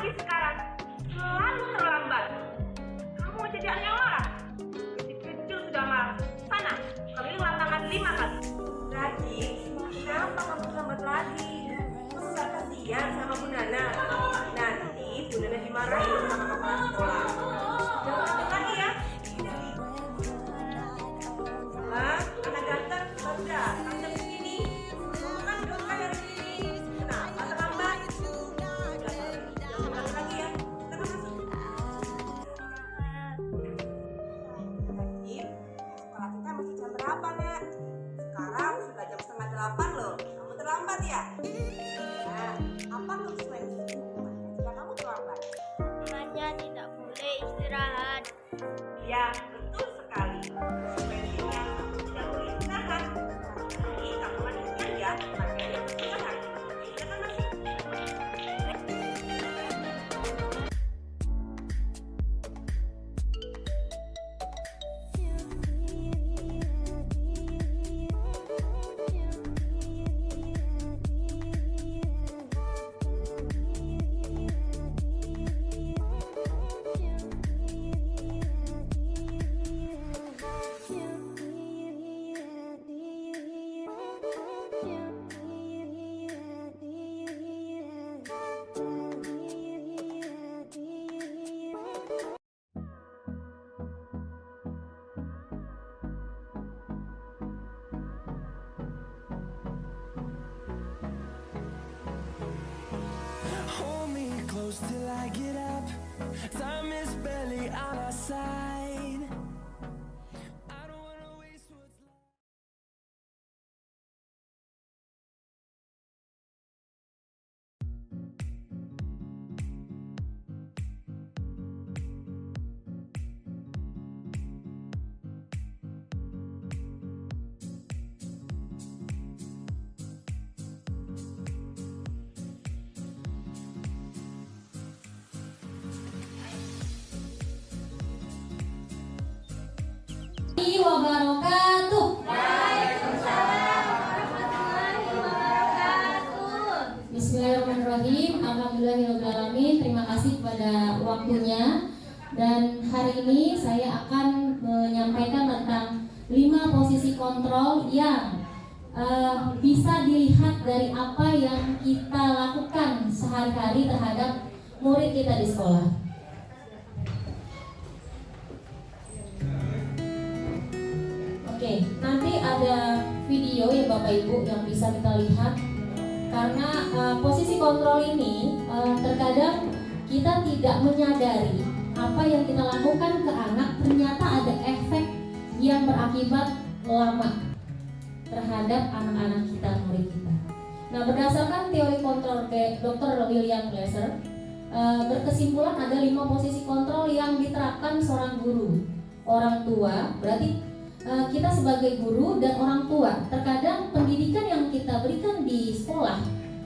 apalagi sekarang selalu terlambat. Kamu mau jadi anak yang marah? Kecil-kecil sudah marah. Sana, keliling lapangan 5 kali. Radit, kenapa kamu terlambat lagi? Kamu gak kasihan sama Bu Nana? Nanti Bu Nana dimarahin sama kepala sekolah. Jangan lanjut lagi ya. Lah, anak ganteng, baru datang jam segini. Kamu kan udah mulai dari sini. Kenapa terlambat? Jangan lanjut lagi ya. Kita masuk. Radit, sekolah kita masih jam berapa, Nak? Sekarang sudah jam 7:30 loh. Kamu terlambat ya? Nah, apa konsekuensinya jika kamu terlambat? Hanya tidak boleh istirahat. Ya, betul sekali. Konsekuensinya kamu tidak boleh istirahat. Jadi kamu lanjutkan ya, pakaian istirahat. Kita kan masih. Hold me close till I get up. Time is barely on our side. I don't wanna waste what's left. Wabarakatuh. Bismillahirrahmanirrahim. Alhamdulillahirobbilalamin. Terima kasih pada waktunya. Dan hari ini saya akan menyampaikan tentang 5 posisi kontrol yang bisa dilihat dari apa yang kita lakukan sehari-hari terhadap murid kita di sekolah. Oke, nanti ada video ya Bapak Ibu yang bisa kita lihat. Karena posisi kontrol ini terkadang kita tidak menyadari apa yang kita lakukan ke anak ternyata ada efek yang berakibat lama terhadap anak-anak kita, murid kita. Nah, berdasarkan teori kontrol Dr. William Glasser, berkesimpulan ada 5 posisi kontrol yang diterapkan seorang guru, orang tua, berarti kita sebagai guru dan orang tua, terkadang pendidikan yang kita berikan di sekolah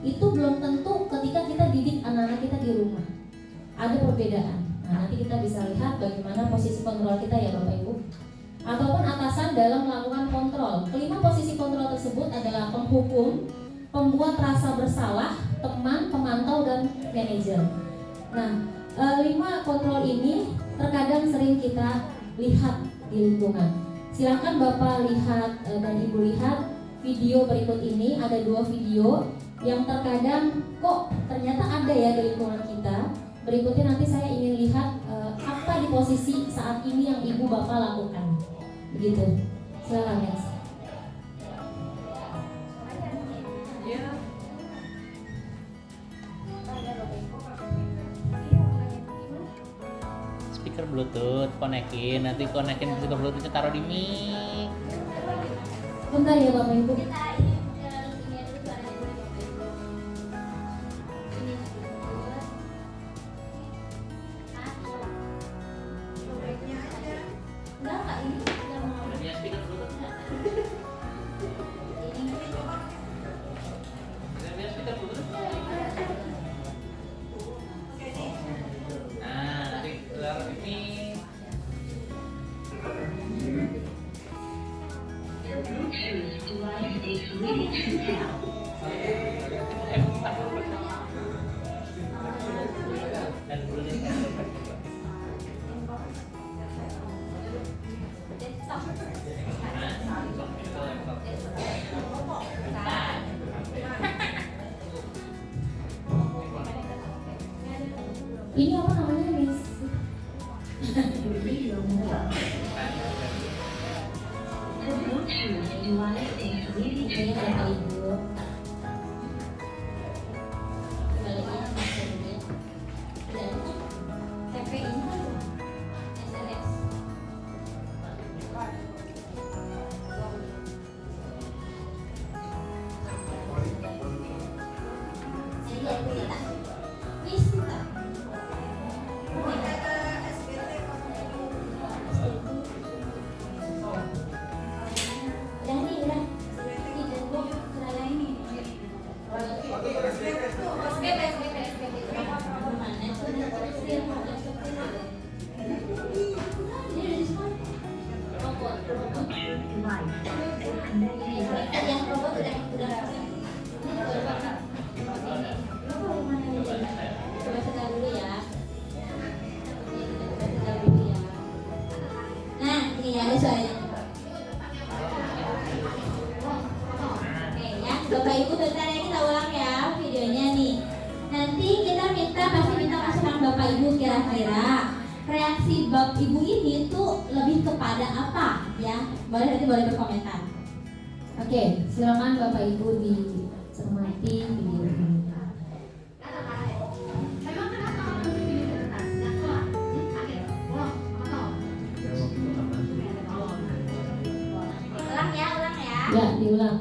itu belum tentu ketika kita didik anak-anak kita di rumah. Ada perbedaan. Nah, nanti kita bisa lihat bagaimana posisi kontrol kita ya Bapak Ibu. Ataupun atasan dalam melakukan kontrol. Kelima posisi kontrol tersebut adalah penghukum, pembuat rasa bersalah, teman, pemantau, dan manajer. Nah, 5 kontrol ini terkadang sering kita lihat di lingkungan. Silakan Bapak lihat dan Ibu lihat video berikut ini. Ada 2 video yang terkadang kok ternyata ada ya di lingkungan kita. Berikutnya nanti saya ingin lihat apa di posisi saat ini yang Ibu Bapak lakukan. Begitu. Silakan ya. Speaker Bluetooth, konekin, nanti konekin speaker Bluetoothnya taruh di mic. Bentar ya Bapak Ibu. Punya speaker Bluetoothnya. Punya speaker Bluetoothnya. Nah, nanti taruh di mic. Bluetooth device is Ini apa namanya, Miss? Iya, Bapak Ibu. Baliknya maksudnya. Dan TP ini SMS. Bapak Ibu bentar ya, kita ulang ya videonya nih. Nanti kita pasti minta masukan Bapak Ibu kira-kira reaksi Bapak Ibu ini tuh lebih kepada apa ya? Nanti boleh berkomentar. Oke, silakan Bapak Ibu dicermati video ini. Ulang ya. Ya, diulang.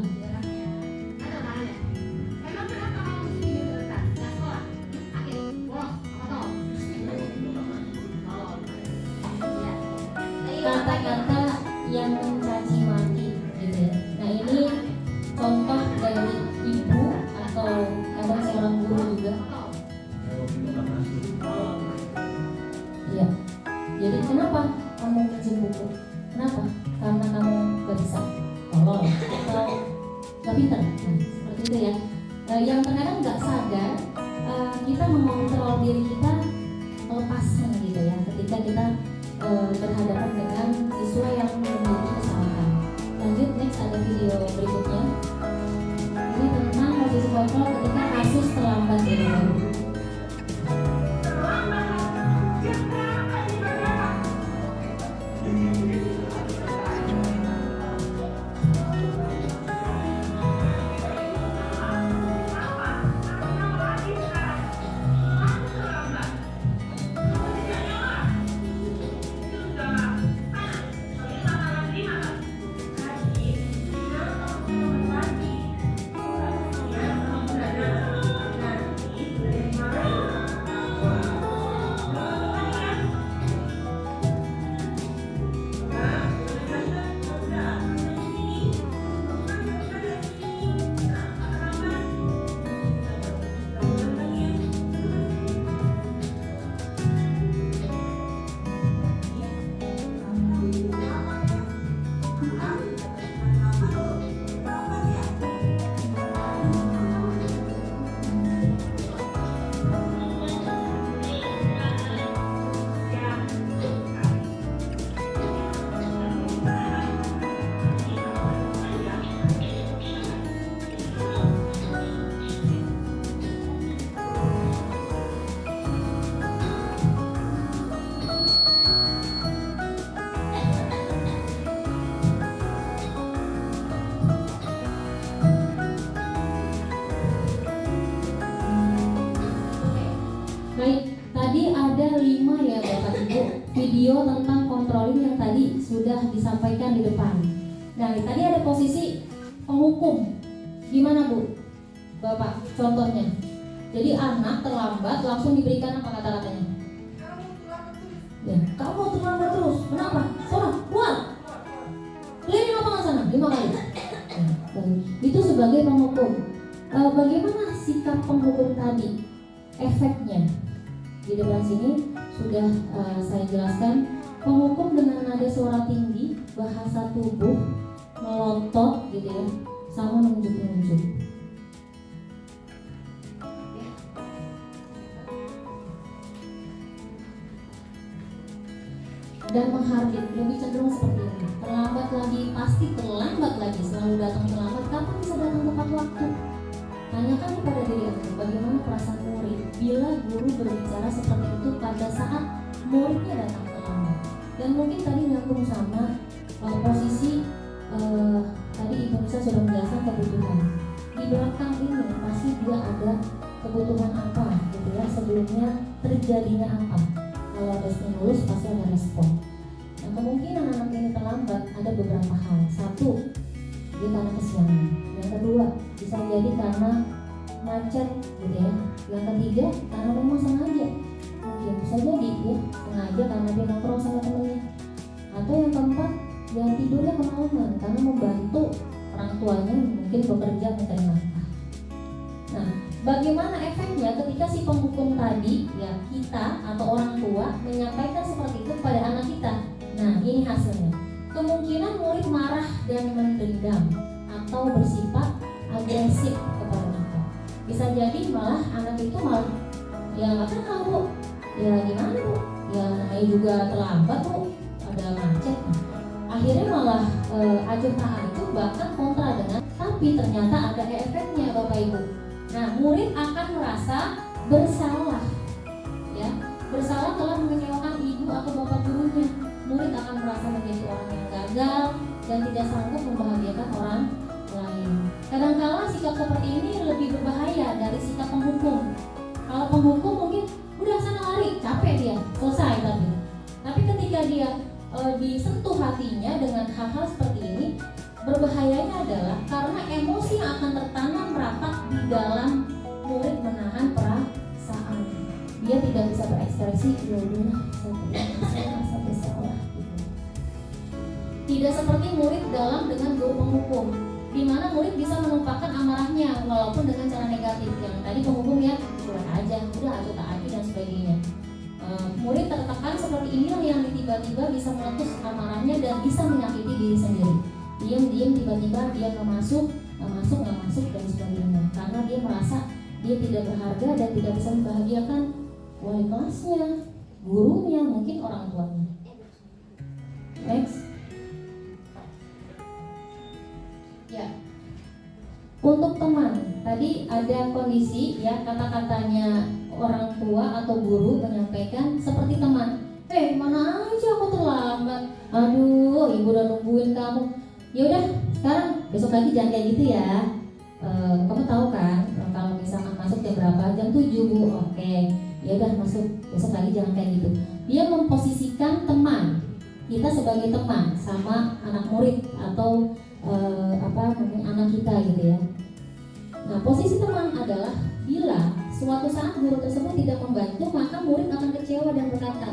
Kata-kata yang mencaci maki gitu ya. Nah, ini contoh dari ibu atau kadang seorang guru juga. Iya. Jadi kenapa kamu pinjam buku? Kenapa? Karena kamu gak bisa tolong atau gak pintar. Nah, seperti itu ya. Yang terkadang gak sadar kita mengontrol diri kita lepasan gitu ya. Ketika kita berhadapan dengan siswa yang memiliki kesalahan. Lanjut, next ada video berikutnya. Ini tentang posisi kontrol ketika kasus terlambat dari baru. Baik, tadi ada 5 ya Bapak Ibu video tentang controlling yang tadi sudah disampaikan di depan. Nah, tadi ada posisi penghukum. Gimana Bu? Bapak, contohnya. Jadi anak terlambat langsung diberikan apa kata-katanya? Ya, kamu terlambat terus. Kenapa? Soalnya, keluar. Keliling lapangan sana 5 kali. Nah, itu sebagai penghukum. Bagaimana sikap penghukum tadi? Efeknya di depan sini sudah saya jelaskan. Penghukum dengan nada suara tinggi, bahasa tubuh, melotot gitu ya, sama menunjuk-nunjuk. Dan menghardik, lebih cenderung seperti ini. Terlambat lagi, pasti terlambat lagi. Selalu datang terlambat. Kapan bisa datang tepat waktu? Tanyakan kepada diri Anda, bagaimana perasaan murid bila guru berbicara seperti itu pada saat muridnya datang terlambat. Dan mungkin tadi nyambung sama posisi tadi Ibu Nisa sudah menjelaskan kebutuhan. Di belakang ini pasti dia ada kebutuhan apa, gitu ya, sebelumnya terjadinya apa. Kalau ada stimulus pasti ada respon. Nah, kemungkinan anak ini terlambat ada beberapa hal. Satu, dia karena kesiangan. Yang kedua, bisa jadi karena macet, gitu ya. Yang ketiga, karena memang sengaja. Mungkin bisa jadi ya sengaja karena dia nongkrong sama temennya. Atau yang keempat, ya tidurnya kemalaman karena membantu orang tuanya mungkin bekerja mencari nafkah. Nah, bagaimana efeknya ketika si penghukum tadi, ya kita atau orang tua menyampaikan seperti itu kepada anak kita? Nah, ini hasilnya. Kemungkinan murid marah dan mendendam atau bersifat agresif kepada kita. Bisa jadi malah anak itu malah ya nggak kenal bu, ya gimana bu, ya namanya juga terlambat bu, ada macet. Akhirnya malah acuh tak acuh bahkan kontra dengan, tapi ternyata ada efeknya Bapak Ibu. Nah, murid akan merasa bersalah, ya bersalah telah mengecewakan ibu atau bapak gurunya. Murid akan merasa menjadi orang yang gagal dan tidak sanggup membahagiakan orang lain. Kadang-kala sikap seperti ini lebih berbahaya dari sikap penghukum. Kalau penghukum mungkin udah sana lari, capek dia, selesai tadi. Tapi ketika dia disentuh hatinya dengan hal-hal seperti ini, berbahayanya adalah karena emosi yang akan tertanam rapat di dalam murid menahan perasaan. Dia tidak bisa berekspresi, ya udah saya merasa bersalah gitu. Tidak seperti murid dalam dengan guru penghukum, di mana murid bisa menumpahkan amarahnya walaupun dengan cara negatif. Yang tadi penghukum ya curang aja, udah acuh tak acuh dan sebagainya. Murid tertekan seperti inilah yang tiba-tiba bisa meletus amarahnya dan bisa menyakiti diri sendiri. Diam-diam tiba-tiba dia nggak masuk dan sebagainya. Karena dia merasa dia tidak berharga dan tidak bisa membahagiakan wali kelasnya, gurunya, mungkin orang tuanya. Next. Ya. Untuk teman, tadi ada kondisi ya kata-katanya orang tua atau guru menyampaikan seperti teman. Mana aja aku terlambat. Aduh, ibu udah nungguin kamu. Ya udah, sekarang besok lagi jangan kayak gitu ya. Kamu tahu kan kalau misalkan masuk jam berapa? Jam 7 bu. Oke. Ya udah masuk besok lagi jangan kayak gitu. Dia memposisikan teman kita sebagai teman sama anak murid atau anak kita gitu ya. Nah, posisi teman adalah bila suatu saat guru tersebut tidak membantu, maka murid akan kecewa dan berkata,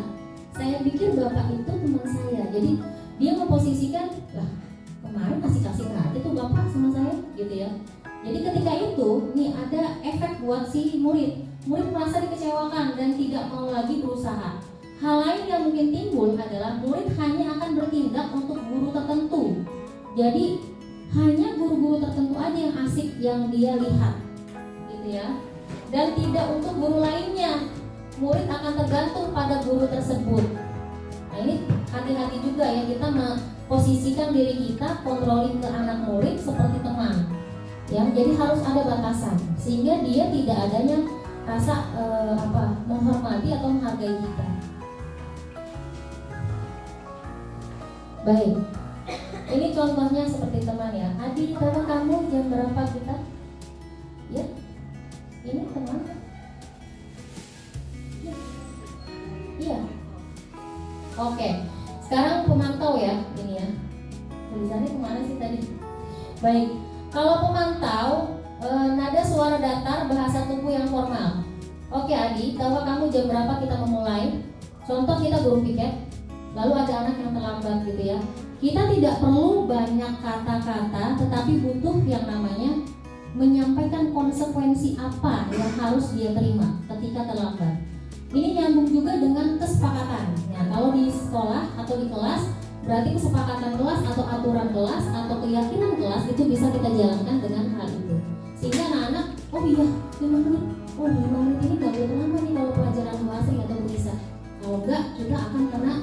saya pikir bapak itu teman saya. Jadi dia memposisikan, lah kemarin kasih aja tuh bapak sama saya gitu ya. Jadi ketika itu nih ada efek buat si murid merasa dikecewakan dan tidak mau lagi berusaha. Hal lain yang mungkin timbul adalah murid hanya akan bertindak untuk guru tertentu. Jadi hanya guru-guru tertentu aja yang asik yang dia lihat gitu ya, dan tidak untuk guru lainnya. Murid akan tergantung pada guru tersebut. Nah ini hati-hati juga ya, kita memposisikan diri kita controlling ke anak murid seperti teman ya. Jadi harus ada batasan sehingga dia tidak adanya rasa menghormati atau menghargai kita. Baik, ini contohnya seperti teman ya. Adi, tahu kamu jam berapa kita? Ya, ini teman. Iya. Oke, sekarang pemantau ya, ini ya. Tulisannya kemana sih tadi? Baik, kalau pemantau, nada suara datar, bahasa tubuh yang formal. Oke Adi, tahu kamu jam berapa kita memulai? Contoh kita guru piket, lalu ada anak yang terlambat gitu ya. Kita tidak perlu banyak kata-kata, tetapi butuh yang namanya menyampaikan konsekuensi apa yang harus dia terima ketika terlambat. Ini nyambung juga dengan kesepakatan. Ya, kalau di sekolah atau di kelas, berarti kesepakatan kelas atau aturan kelas atau keyakinan kelas itu bisa kita jalankan dengan hal itu. Sehingga anak-anak, oh iya, 5 menit. Oh 5 menit ini gak boleh terlambat nih kalau pelajaran bahasa atau bisa. Kalau enggak, kita akan kena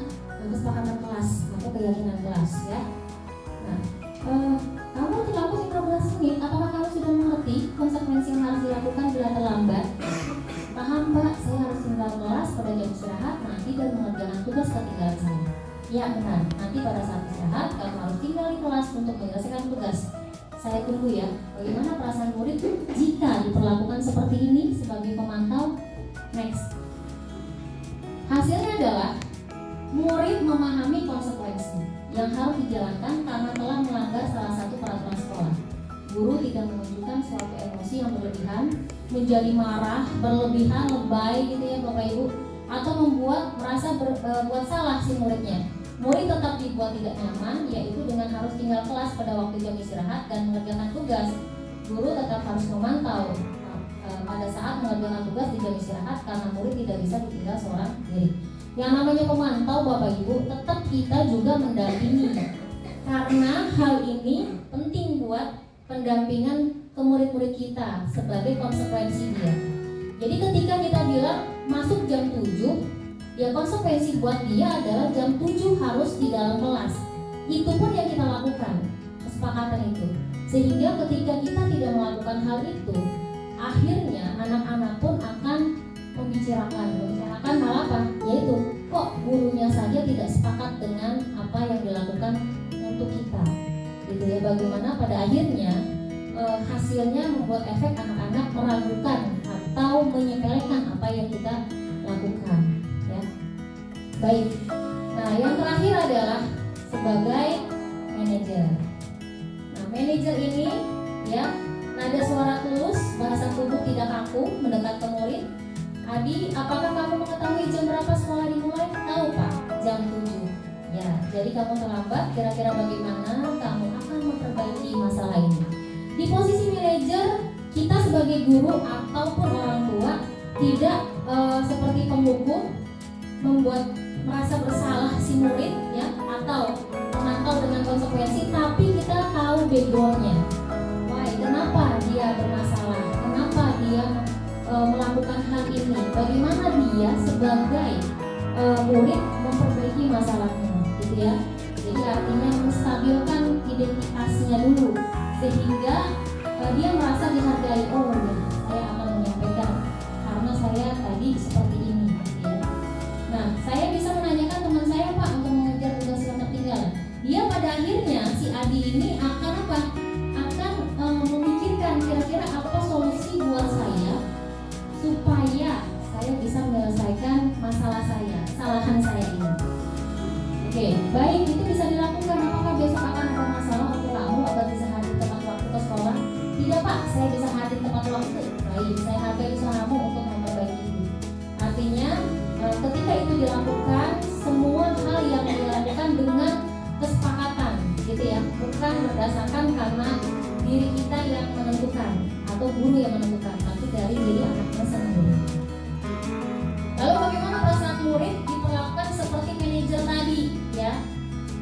kesepakatan kelas atau keyakinan kelas ya. Nah, kamu terlambat 15 menit, apakah kamu sudah mengerti konsekuensi yang harus harus tinggal kelas pada jam istirahat nanti dan mengerjakan tugas ketinggalan saya. Ya benar, nanti pada saat istirahat kamu harus tinggal di kelas untuk menyelesaikan tugas. Saya tunggu ya, bagaimana perasaan murid jika diperlakukan seperti ini sebagai pemantau? Next. Hasilnya adalah murid memahami konsekuensi yang harus dijalankan karena telah melanggar salah satu peraturan sekolah. Guru tidak menunjukkan suatu emosi yang berlebihan, menjadi marah, berlebihan, lebay gitu ya Bapak Ibu, atau membuat merasa buat salah si muridnya. Murid tetap dibuat tidak nyaman, yaitu dengan harus tinggal kelas pada waktu jam istirahat dan mengerjakan tugas. Guru tetap harus memantau pada saat mengerjakan tugas di jam istirahat karena murid tidak bisa ditinggal seorang diri. Yang namanya pemantau Bapak Ibu, tetap kita juga mendampingi. Karena hal ini penting buat pendampingan ke murid-murid kita sebagai konsekuensi dia. Jadi ketika kita bilang masuk jam 7, ya konsekuensi buat dia adalah jam 7 harus di dalam kelas. Itu pun yang kita lakukan, kesepakatan itu. Sehingga ketika kita tidak melakukan hal itu, akhirnya anak-anak pun akan membicarakan hal apa? Yaitu kok gurunya saja tidak sepakat dengan apa yang dilakukan untuk kita. Gitu ya, bagaimana pada akhirnya hasilnya membuat efek anak-anak meragukan atau menyepelekan apa yang kita lakukan. Baik, nah yang terakhir adalah sebagai manajer. Nah manajer ini ya, nada suara tulus, bahasa tubuh tidak kaku, mendekat ke murid. Adi, apakah kamu mengetahui jam berapa sekolah dimulai? Tahu Pak, jam 7. Ya, jadi kamu terlambat, kira-kira bagaimana kamu akan memperbaiki masalah ini? Di posisi manajer, kita sebagai guru ataupun orang tua tidak seperti penghukum, membuat merasa bersalah si murid ya, atau memantau dengan konsekuensi, tapi kita tahu backgroundnya. Why? Kenapa dia bermasalah? Kenapa dia melakukan hal ini? Bagaimana dia sebagai murid memperbaiki masalahnya, gitu ya? Jadi artinya menstabilkan identitasnya dulu, sehingga dia merasa dihargai. Oh ya, saya akan menyampaikan karena saya tadi seperti ini. Nah, saya bisa menanyakan teman saya Pak untuk mengejar tugas yang tertinggalan. Dia pada akhirnya si Adi ini akan apa? Akan memikirkan kira-kira apa solusi buat saya supaya saya bisa menyelesaikan masalah saya, kesalahan saya ini. Oke, baik, itu bisa dilakukan. Apakah besok akan ada masalah untuk kamu agar bisa hadir tepat waktu ke sekolah? Tidak Pak, saya bisa hadir tepat waktu. Baik, saya hargai usahamu untuk memperbaiki itu. Artinya ketika itu dilakukan, semua hal yang dilakukan dengan kesepakatan, gitu ya, bukan berdasarkan karena diri kita yang menentukan atau guru yang menentukan, tapi dari diri anaknya sendiri. Lalu bagaimana perasaan murid diperlakukan seperti manajer tadi, ya?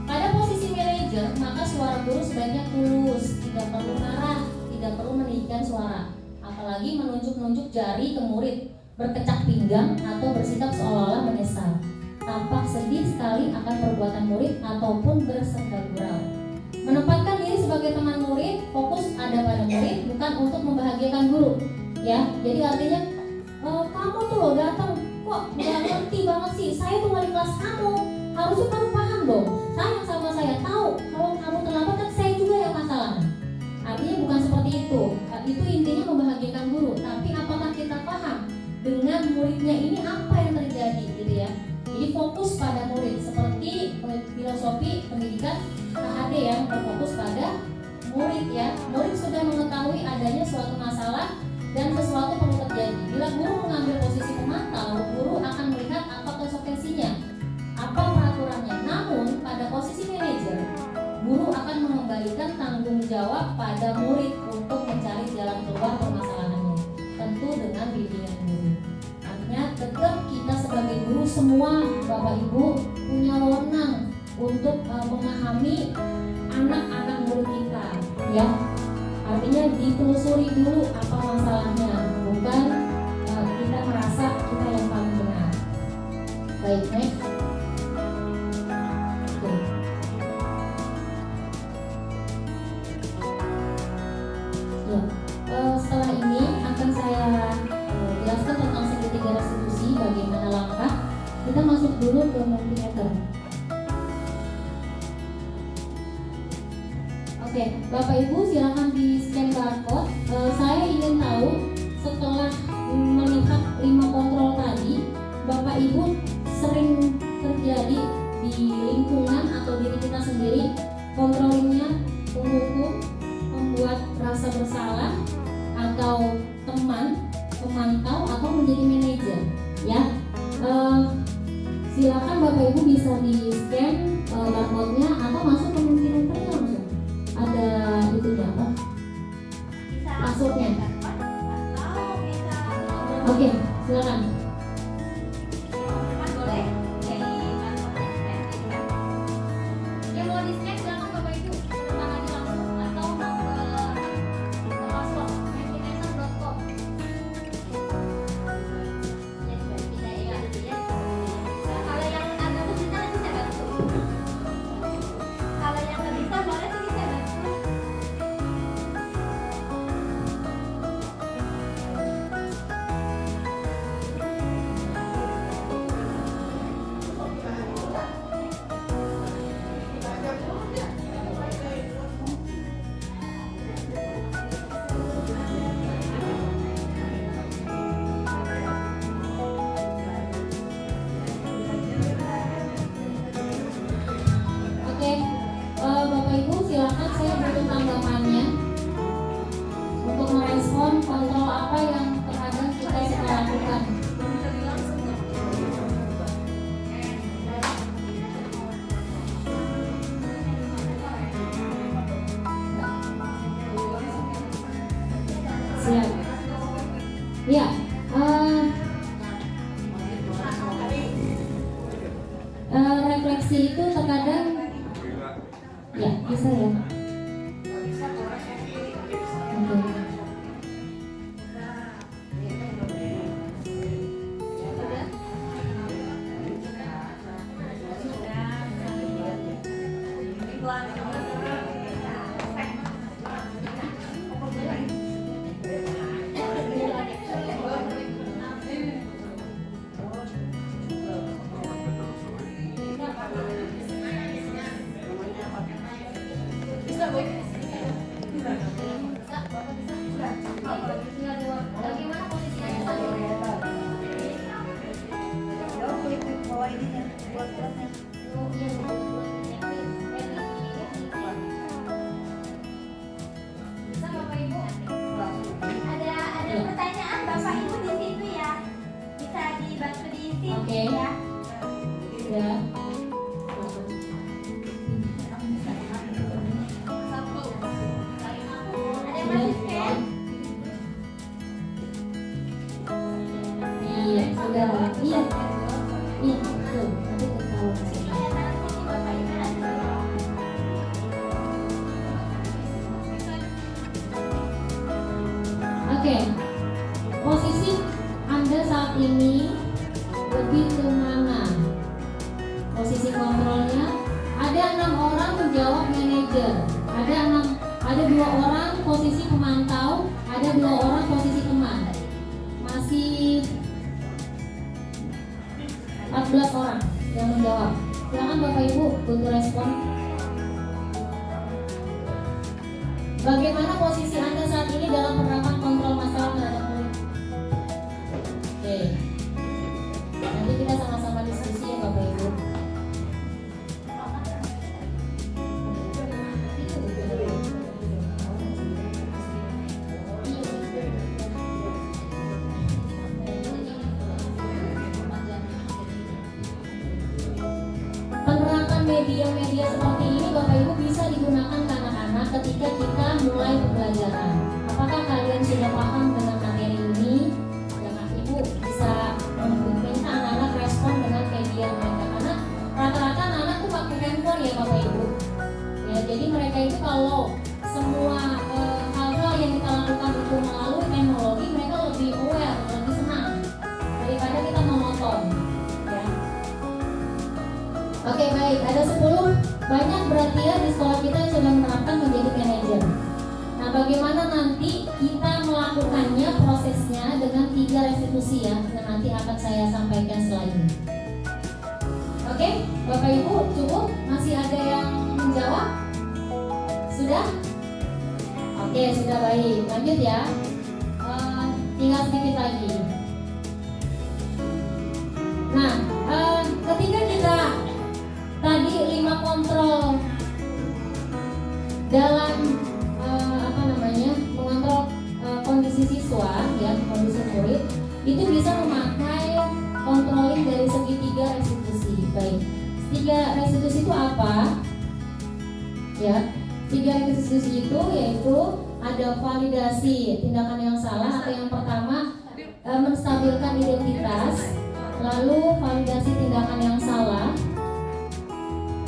Pada posisi manajer, maka suara guru sebaiknya tulus, tidak perlu marah, tidak perlu meninggikan suara, apalagi menunjuk-nunjuk jari ke murid, berkecak pinggang atau bersikap seolah-olah menyesal, tampak sedih sekali akan perbuatan murid ataupun bersenda gurau. Menempatkan diri sebagai teman murid, fokus ada pada murid, bukan untuk membahagiakan guru. Ya, jadi artinya kamu tuh loh datang kok nggak ngerti banget sih. Saya tuh wali kelas kamu, harusnya kamu paham dong. Sayang sama saya, tahu kalau kamu terlambat kan saya juga yang masalah. Artinya bukan seperti itu. Itu intinya membahagiakan guru. Tapi apakah kita paham dengan muridnya ini apa yang terjadi gitu ya? Jadi fokus pada murid, seperti filosofi pendidikan KHD yang berfokus pada murid ya. Murid sudah mengetahui adanya suatu masalah dan sesuatu perlu terjadi. Bila guru mengambil posisi pemantau, guru akan melihat apa konsekuensinya, apa peraturannya. Namun pada posisi manajer, guru akan mengembalikan tanggung jawab pada murid untuk mencari jalan keluar permasalahannya, tentu dengan bimbingan guru. Artinya tetap kita sebagai guru semua Bapak Ibu punya wewenang untuk memahami anak-anak murid kita ya. Artinya ditelusuri dulu apa masalahnya, bukan kita merasa kita yang paling benar. Baik, next. Ya, setelah ini akan saya jelaskan tentang segitiga restitusi bagaimana langkah. Kita masuk dulu ke multimeter. Oke, Bapak Ibu silakan di scan barcode. Saya ingin tahu setelah melihat 5 kontrol tadi, Bapak Ibu sering terjadi di lingkungan atau diri kita sendiri controllingnya menghukum, membuat rasa bersalah, atau teman, pemantau, atau menjadi manajer, ya. Silakan Bapak Ibu bisa di scan barcode-nya atau masuk ke multimeternya langsung. Ada itunya apa? Password-nya. Oke, silakan. Yang mau di scan silakan Bapak Ibu tekan aja langsung atau mau ke password multimeter.com. Kalau yang agak kesulitan nanti saya bantu. Kalau yang nggak bisa boleh nanti saya bantu. Oke, Bapak Ibu silakan, saya butuh tanggapannya untuk merespon kontrol apa yang terkadang kita suka lakukan. Siap. Ya. Refleksi itu terkadang ya bisa ya. Oke. Bagaimana posisinya? Bisa Bapak Ibu? Ada pertanyaan Bapak Ibu di situ ya. Bisa dibantu diisi Oke. ya. Ya. Ada yang masih scan? Iya, sudah. Iya. Iya, betul. Nanti ketahuan sih. Ada tangan sini Bapak Ibu ada. Oke. Posisi Anda saat ini lebih ke mana? Posisi kontrolnya ada 6 orang menjawab manajer, ada 2 orang posisi pemantau, ada 2 orang posisi teman. Masih 14 orang yang menjawab. Silakan Bapak Ibu untuk respon. Bagaimana posisi Anda saat ini dalam penerapan kontrol masalah terhadap murid? Oke. Nanti kita sama-sama diskusi ya Bapak Ibu. Penerapan media-media seperti ini Bapak Ibu bisa digunakan ke anak-anak ketika kita mulai pembelajaran. Apakah kalian sudah paham dengan materi ini? Dan Ibu bisa minta anak-anak respon dengan media mereka, karena rata-rata anak-anak tuh pakai handphone ya Bapak Ibu. Ya, jadi mereka itu kalau semua hal-hal yang kita lakukan itu melalui teknologi, mereka lebih aware, lebih senang daripada kita menonton. Ya. Oke, baik, ada 10. Banyak berarti ya di sekolah kita yang sudah menerapkan menjadi manajer. Nah, bagaimana nanti kita melakukannya prosesnya dengan 3 restitusi ya, yang nanti akan saya sampaikan setelah ini. Oke, Bapak Ibu cukup? Masih ada yang menjawab? Sudah? Oke, sudah baik. Lanjut ya. Tinggal sedikit lagi. Nah, ketika kita tadi 5 kontrol dalam mengontrol kondisi siswa ya, kondisi murid, itu bisa memakai controlling dari segi 3 restitusi. Baik, 3 restitusi itu apa? Ya, 3 restitusi itu yaitu ada validasi tindakan yang salah, atau yang pertama menstabilkan identitas, lalu validasi tindakan yang salah,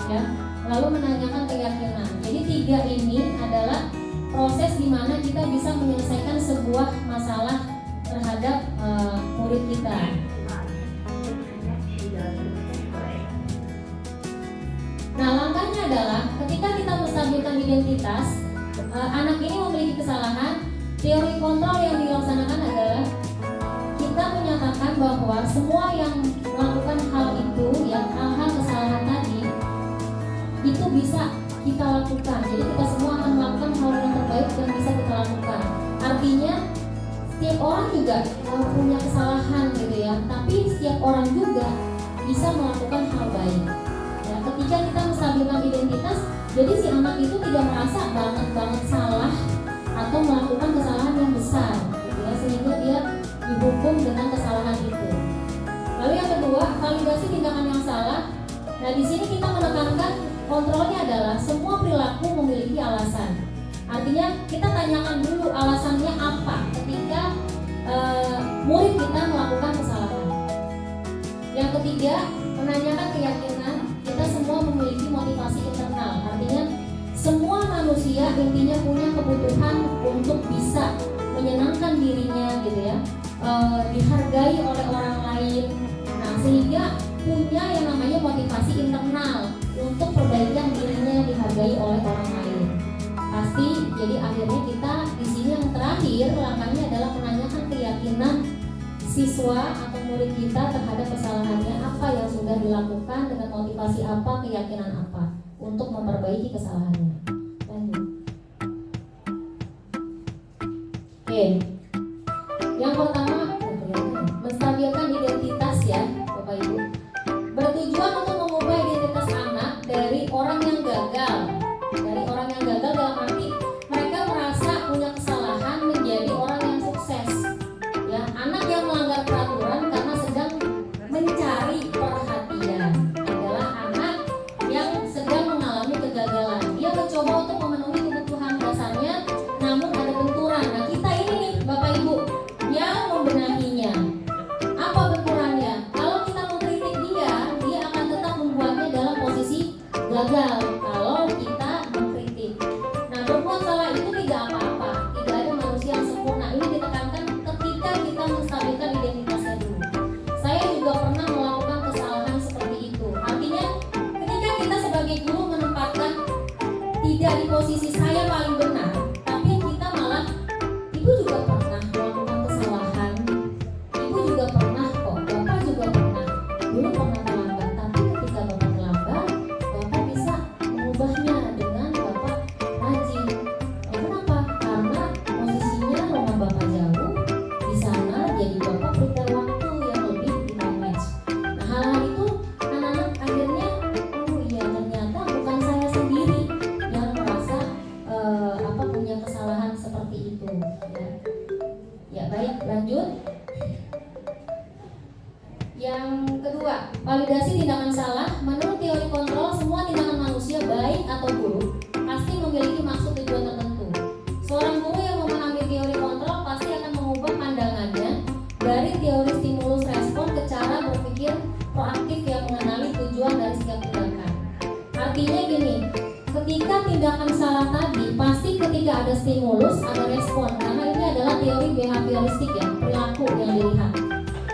ya, lalu menanyakan keyakinan. Jadi 3 ini adalah proses di mana kita bisa menyelesaikan sebuah masalah terhadap murid kita. Nah, langkahnya adalah ketika kita menstabilkan identitas, anak ini memiliki kesalahan. Teori kontrol yang dilaksanakan adalah kita menyatakan bahwa semua yang melakukan hal itu, yang hal-hal kesalahan tadi, itu bisa kita lakukan. Jadi kita semua akan melakukan hal yang terbaik yang bisa kita lakukan. Artinya setiap orang juga punya kesalahan gitu ya, tapi setiap orang juga bisa melakukan hal baik. Ya, ketika kita menstabilkan identitas, jadi si anak itu tidak merasa banget salah atau melakukan kesalahan yang besar, gitu ya, sehingga dia dihukum dengan kesalahan itu. Lalu yang kedua, validasi tindakan yang salah. Nah, di sini kita menekankan kontrolnya adalah semua perilaku memiliki alasan. Artinya kita tanyakan dulu alasannya apa ketika murid kita melakukan kesalahan. Yang ketiga, menanyakan keyakinan. Kita semua memiliki motivasi internal. Artinya semua manusia intinya punya kebutuhan untuk bisa menyenangkan dirinya gitu ya, dihargai oleh orang lain. Nah, sehingga punya yang namanya motivasi internal untuk perbaikan dirinya, dihargai oleh orang lain. Pasti jadi akhirnya kita di sini yang terakhir langkahnya adalah menanyakan keyakinan siswa atau murid kita terhadap kesalahannya, apa yang sudah dilakukan, dengan motivasi apa, keyakinan apa untuk memperbaiki kesalahannya. Lanjut. Oke. Yang pertama, menstabilkan identitas ya, Bapak Ibu. Bertujuan untuk mengubah identitas anak dari orang yang gagal. Dari orang yang gagal dalam arti mereka merasa punya kesalahan menjadi orang yang sukses. Ya, anak yang melanggar peraturan karena sedang mencari perhatian adalah anak yang sedang mengalami kegagalan. Dia mencoba untuk memenuhi kebutuhan dasarnya, namun ada benturan. Nah, kita ini nih Bapak Ibu yang membenahinya. Apa benturannya? Kalau kita mengkritik dia akan tetap membuatnya dalam posisi gagal kalau kita mengkritik. Nah, berbuat salah itu tidak apa-apa, tidak ada manusia yang sempurna. Ini ditekankan ketika kita menstabilkan identitasnya dulu. Saya juga pernah melakukan kesalahan seperti itu. Artinya ketika kita sebagai guru menempatkan tidak di posisi saya paling benar, tapi kita malah, ibu juga pernah melakukan kesalahan, ibu juga pernah kok, bapak juga pernah, dulu pernah terlambat, tapi ketika bapak terlambat, bapak bisa mengubahnya dengan bapak rajin. Kenapa? Karena posisinya rumah bapak jauh, di sana jadi bapak prepare waktu yang lebih di-manage. Nah, hal-hal itu anak-anak akhirnya, oh iya ternyata bukan saya sendiri yang merasa punya kesalahan seperti itu. Ya baik, lanjut. Yang kedua, validasi tindakan salah. Menurut teori kontrol, semua tindakan manusia baik atau buruk pasti memiliki maksud tujuan tertentu. Seorang guru yang memahami teori kontrol pasti akan mengubah pandangannya dari teori stimulus respon ke cara berpikir proaktif yang mengenali tujuan dari setiap tindakan. Artinya gini, ketika tindakan salah tadi pasti ketika ada stimulus ada respon, karena ini adalah teori behavioristik ya, perilaku yang dilihat.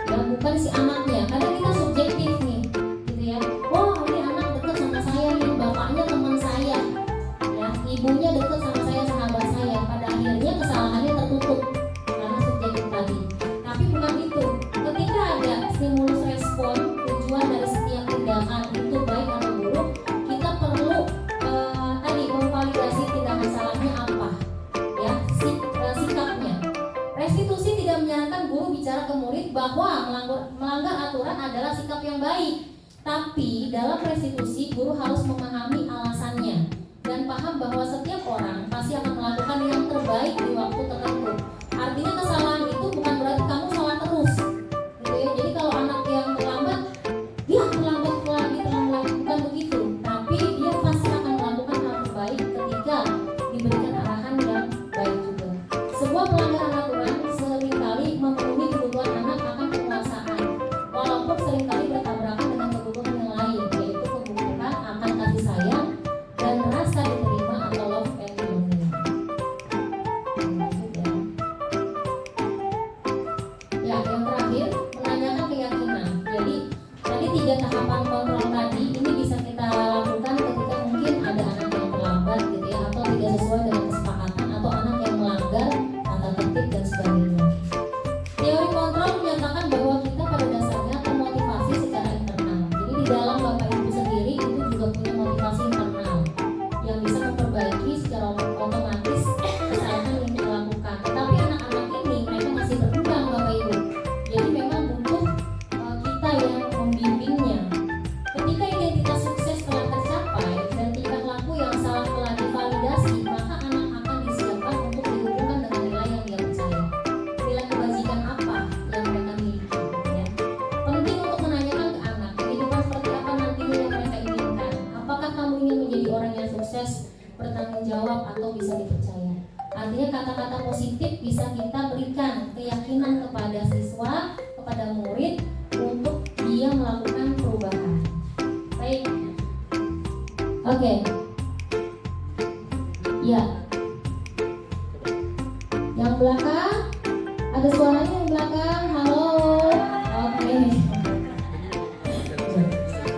Ya, bukan si anaknya, karena kita subjektif nih, gitu ya. Oh, ini anak dekat sama saya nih, bapaknya teman saya, ya, ibunya dekat sama saya, sahabat saya. Pada sikap yang baik. Tapi dalam restitusi guru harus memahami alasannya dan paham bahwa setiap orang pasti akan melakukan yang terbaik di waktu tertentu. Artinya kesalahan itu bukan berarti kamu salah terus, gitu ya. Jadi kalau anak yang terlambat, dia terlambat lagi, bukan begitu. Tapi dia pasti akan melakukan hal terbaik ketika diberikan arahan yang baik juga. Sebuah pelanggaran aturan seringkali memenuhi kebutuhan anak akan kekuasaan, walaupun seringkali bertabrakan dengan kebutuhan yang lain, yaitu kebutuhan akan kasih sayang dan rasa diterima atau love and belonging. Ya, yang terakhir menanyakan keyakinan. Jadi tadi 3 tahapan kontrol tadi ini bisa kita lakukan ketika mungkin ada anak yang terlambat gitu ya, atau tidak sesuai dengan kesepakatan, atau anak yang melanggar tata tertib dan sebagainya. Teori kontrol menyatakan bahwa kita pada dasarnya termotivasi secara internal. Jadi di dalam Bapak Ibu sendiri itu juga punya motivasi internal yang bisa memperbaiki secara otomatis kesalahan yang kita lakukan. Tetapi anak-anak ini mereka masih berkembang Bapak Ibu. Jadi memang butuh kita yang membimbingnya. Ketika identitas sukses telah tercapai dan tingkah laku yang salah telah divalidasi, maka anak akan disiapkan untuk dihubungkan dengan nilai yang dia percaya. Nilai kebajikan apa yang mereka miliki, ya. Penting untuk menanyakan ke anak, kehidupan seperti apa nantinya yang mereka inginkan. Apakah kamu ingin menjadi orang yang sukses, bertanggung jawab, atau bisa dipercaya? Artinya kata-kata positif bisa kita berikan keyakinan kepada siswa, kepada murid untuk dia melakukan perubahan. Baik. Oke. Ya. Yang belakang, ada suaranya yang belakang. Halo. Oke.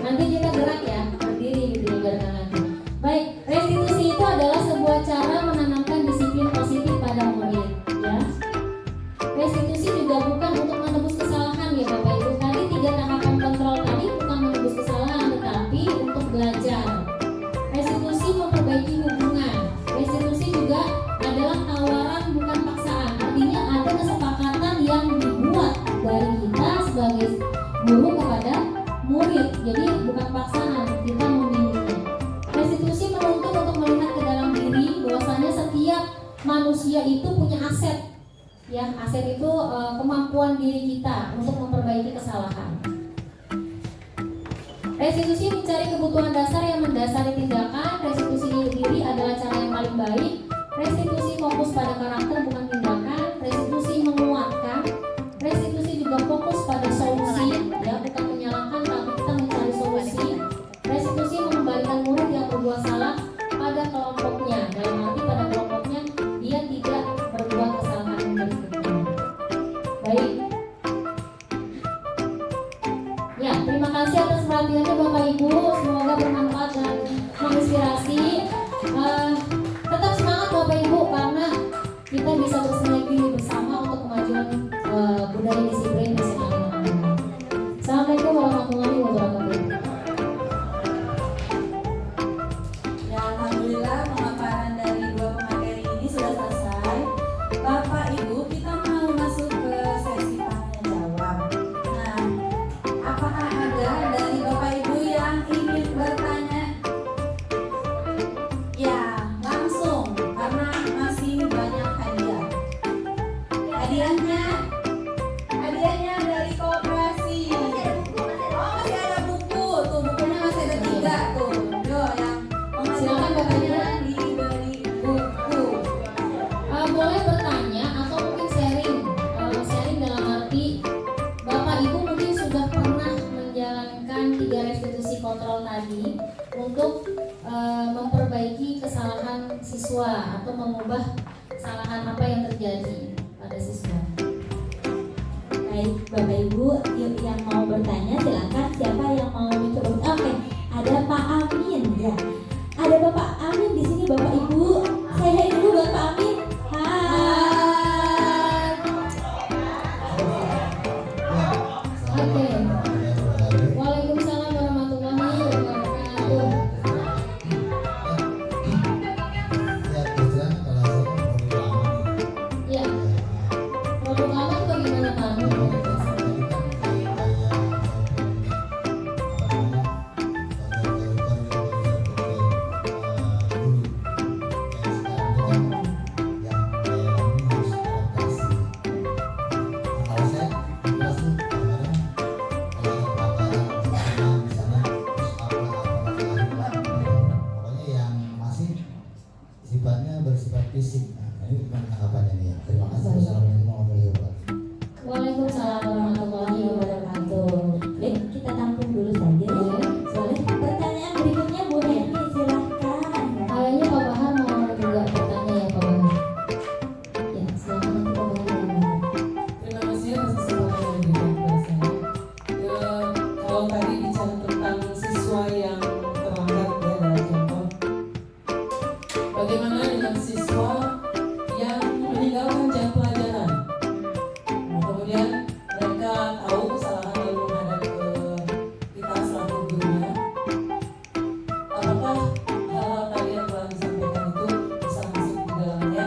Nanti kita gerak ya, berdiri gitu ya, biar nggak ngantuk. Baik, restitusi itu adalah sebuah cara menanamkan disiplin positif pada murid, ya. Restitusi juga bukan untuk menebus kesalahan ya Bapak Ibu. Tadi 3 tahapan kontrol tadi bukan menebus kesalahan, tetapi untuk belajar. Restitusi memperbaiki hubungan. Restitusi juga adalah tawaran bukan paksaan. Artinya ada kesepakatan yang dibuat dari kita sebagai guru kepada murid. Jadi bukan paksaan, kita membimbingnya. Restitusi menuntut untuk melihat ke dalam diri bahwasanya setiap manusia itu punya aset. Ya, aset itu kemampuan diri kita untuk memperbaiki kesalahan. Restitusi mencari kebutuhan dasar yang mendasari tindakan. Restitusi diri adalah cara yang paling baik. Restitusi fokus pada karakter bukan tindakan. Restitusi menguatkan. Restitusi juga fokus pada solusi, ya, bukan menyalahkan tapi kita mencari solusi. Restitusi mengembalikan murid yang berbuat salah pada kelompoknya. Dalam arti pada kelompoknya dia tidak berbuat kesalahan berikutnya. Baik. Ya, terima kasih atas perhatiannya Bapak Ibu. Semoga bermanfaat dan menginspirasi. Tetap semangat Bapak Ibu karena kita bisa bersinergi bersama untuk kemajuan budaya disiplin nasional yang aman. Assalamualaikum warahmatullahi wabarakatuh. Ya, alhamdulillah pemaparan dari 2 pemateri ini sudah selesai. Bapak Ibu, kita mau masuk ke sesi tanya jawab. Nah, apakah ada dari Bapak Ibu yang ingin bertanya? Ya, langsung karena masih banyak hadiah. Hadiahnya dari koperasi. Oh, masih ada buku. Tuh bukunya masih ada 3 tuh. Yo, yang Silakan Bapaknya. diberi buku. Boleh bertanya atau mungkin sharing. Sharing dalam arti Bapak Ibu mungkin sudah pernah menjalankan 3 restitusi kontrol tadi untuk memperbaiki kesalahan siswa atau mengubah kesalahan apa yang terjadi pada siswa. Baik, Bapak Ibu, yuk yang mau bertanya silakan. Siapa yang mau mencoba? Oke, ada Pak Amin ya. Ada Bapak Amin di sini, Bapak Ibu. Saya hai dulu Bapak Amin. Hai. Oke. Waalaikumsalam warahmatullahi wabarakatuh. Ya. Produk lama itu bagaimana Pak? Kalau tadi bicara tentang siswa yang terlambat ya dalam contoh, bagaimana dengan siswa yang meninggalkan jam pelajaran? Nah, kemudian mereka tahu kesalahan lalu menghadap ke kita selaku gurunya. Apakah hal-hal tadi yang telah disampaikan itu bisa masuk di dalamnya?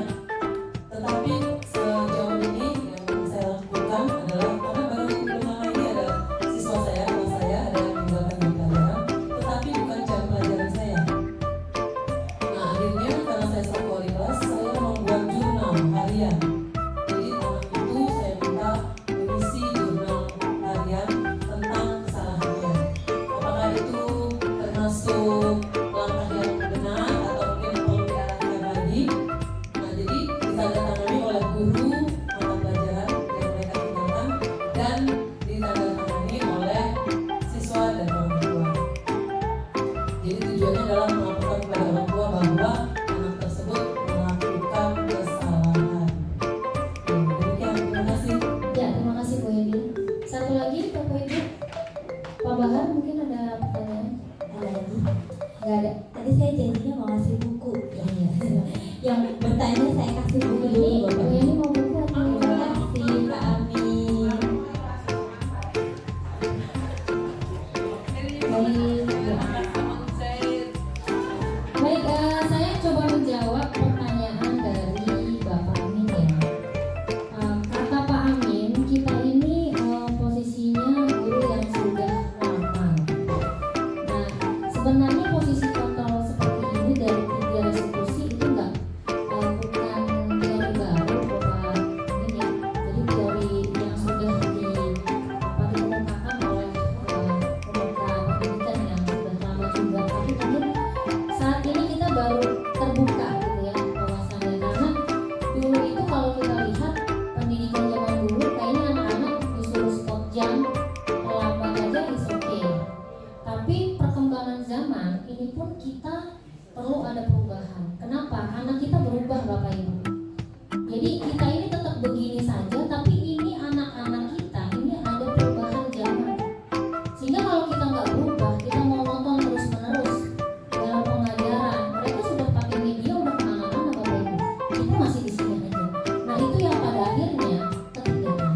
Tetapi sejauh ini yang saya lakukan adalah karena baru pertama ini ada siswa saya, kelas saya ada yang meninggalkan jam pelajaran, tetapi bukan jam pelajaran saya. Nah akhirnya karena saya selaku wali kelas, saya membuat jurnal harian. Jadi anak itu saya minta mengisi jurnal harian tentang kesalahannya. Apakah itu termasuk langkah yang benar atau mungkin perlu diarahkan lagi? Nah jadi ditandatangani oleh guru mata pelajaran yang mereka tinggalkan dan ditandatangani oleh siswa dan orang tua. Jadi tujuannya adalah melaporkan kepada orang tua bahwa anak tersebut melakukan kesalahan. Demikian, terima kasih. Ya, terima kasih Bu Edi. Satu lagi Bapak Ibu, Pak Bahar mungkin ada pertanyaan? Ada lagi. Nggak ada. Tadi saya janjinya mau ngasih buku. Iya, silakan. Yang bertanya saya kasih buku Ini dulu, Bu Bapak. Edi mau buku atau Terima kasih Pak Amin. Baik, saya coba menjawab pertanyaan dari Bapak Amin ya. Kata Pak Amin, kita ini posisinya guru yang sudah lama. Nah, sebenarnya posisi kontrol seperti ini dari 3 restitusi itu bukan teori baru Bapak Amin ya. Jadi teori yang sudah dikemukakan oleh pemuka pendidikan yang sudah lama juga. Tapi mungkin saat ini kita baru terbuka gitu ya wawasannya, karena dulu itu kalau kita lihat pendidikan zaman dulu kayaknya anak-anak disuruh stop jam terlambat aja is okay. Tapi perkembangan zaman ini pun kita perlu ada perubahan. Kenapa? Anak kita berubah Bapak Ibu. Jadi kita ini tetap begini saja, tapi ini anak-anak kita ini ada perubahan zaman. Sehingga kalau kita nggak berubah, kita mau nonton terus-menerus dalam pengajaran, mereka sudah pakai media udah kemana-mana Bapak Ibu, kita masih di sini aja. Nah itu yang pada akhirnya ketinggalan.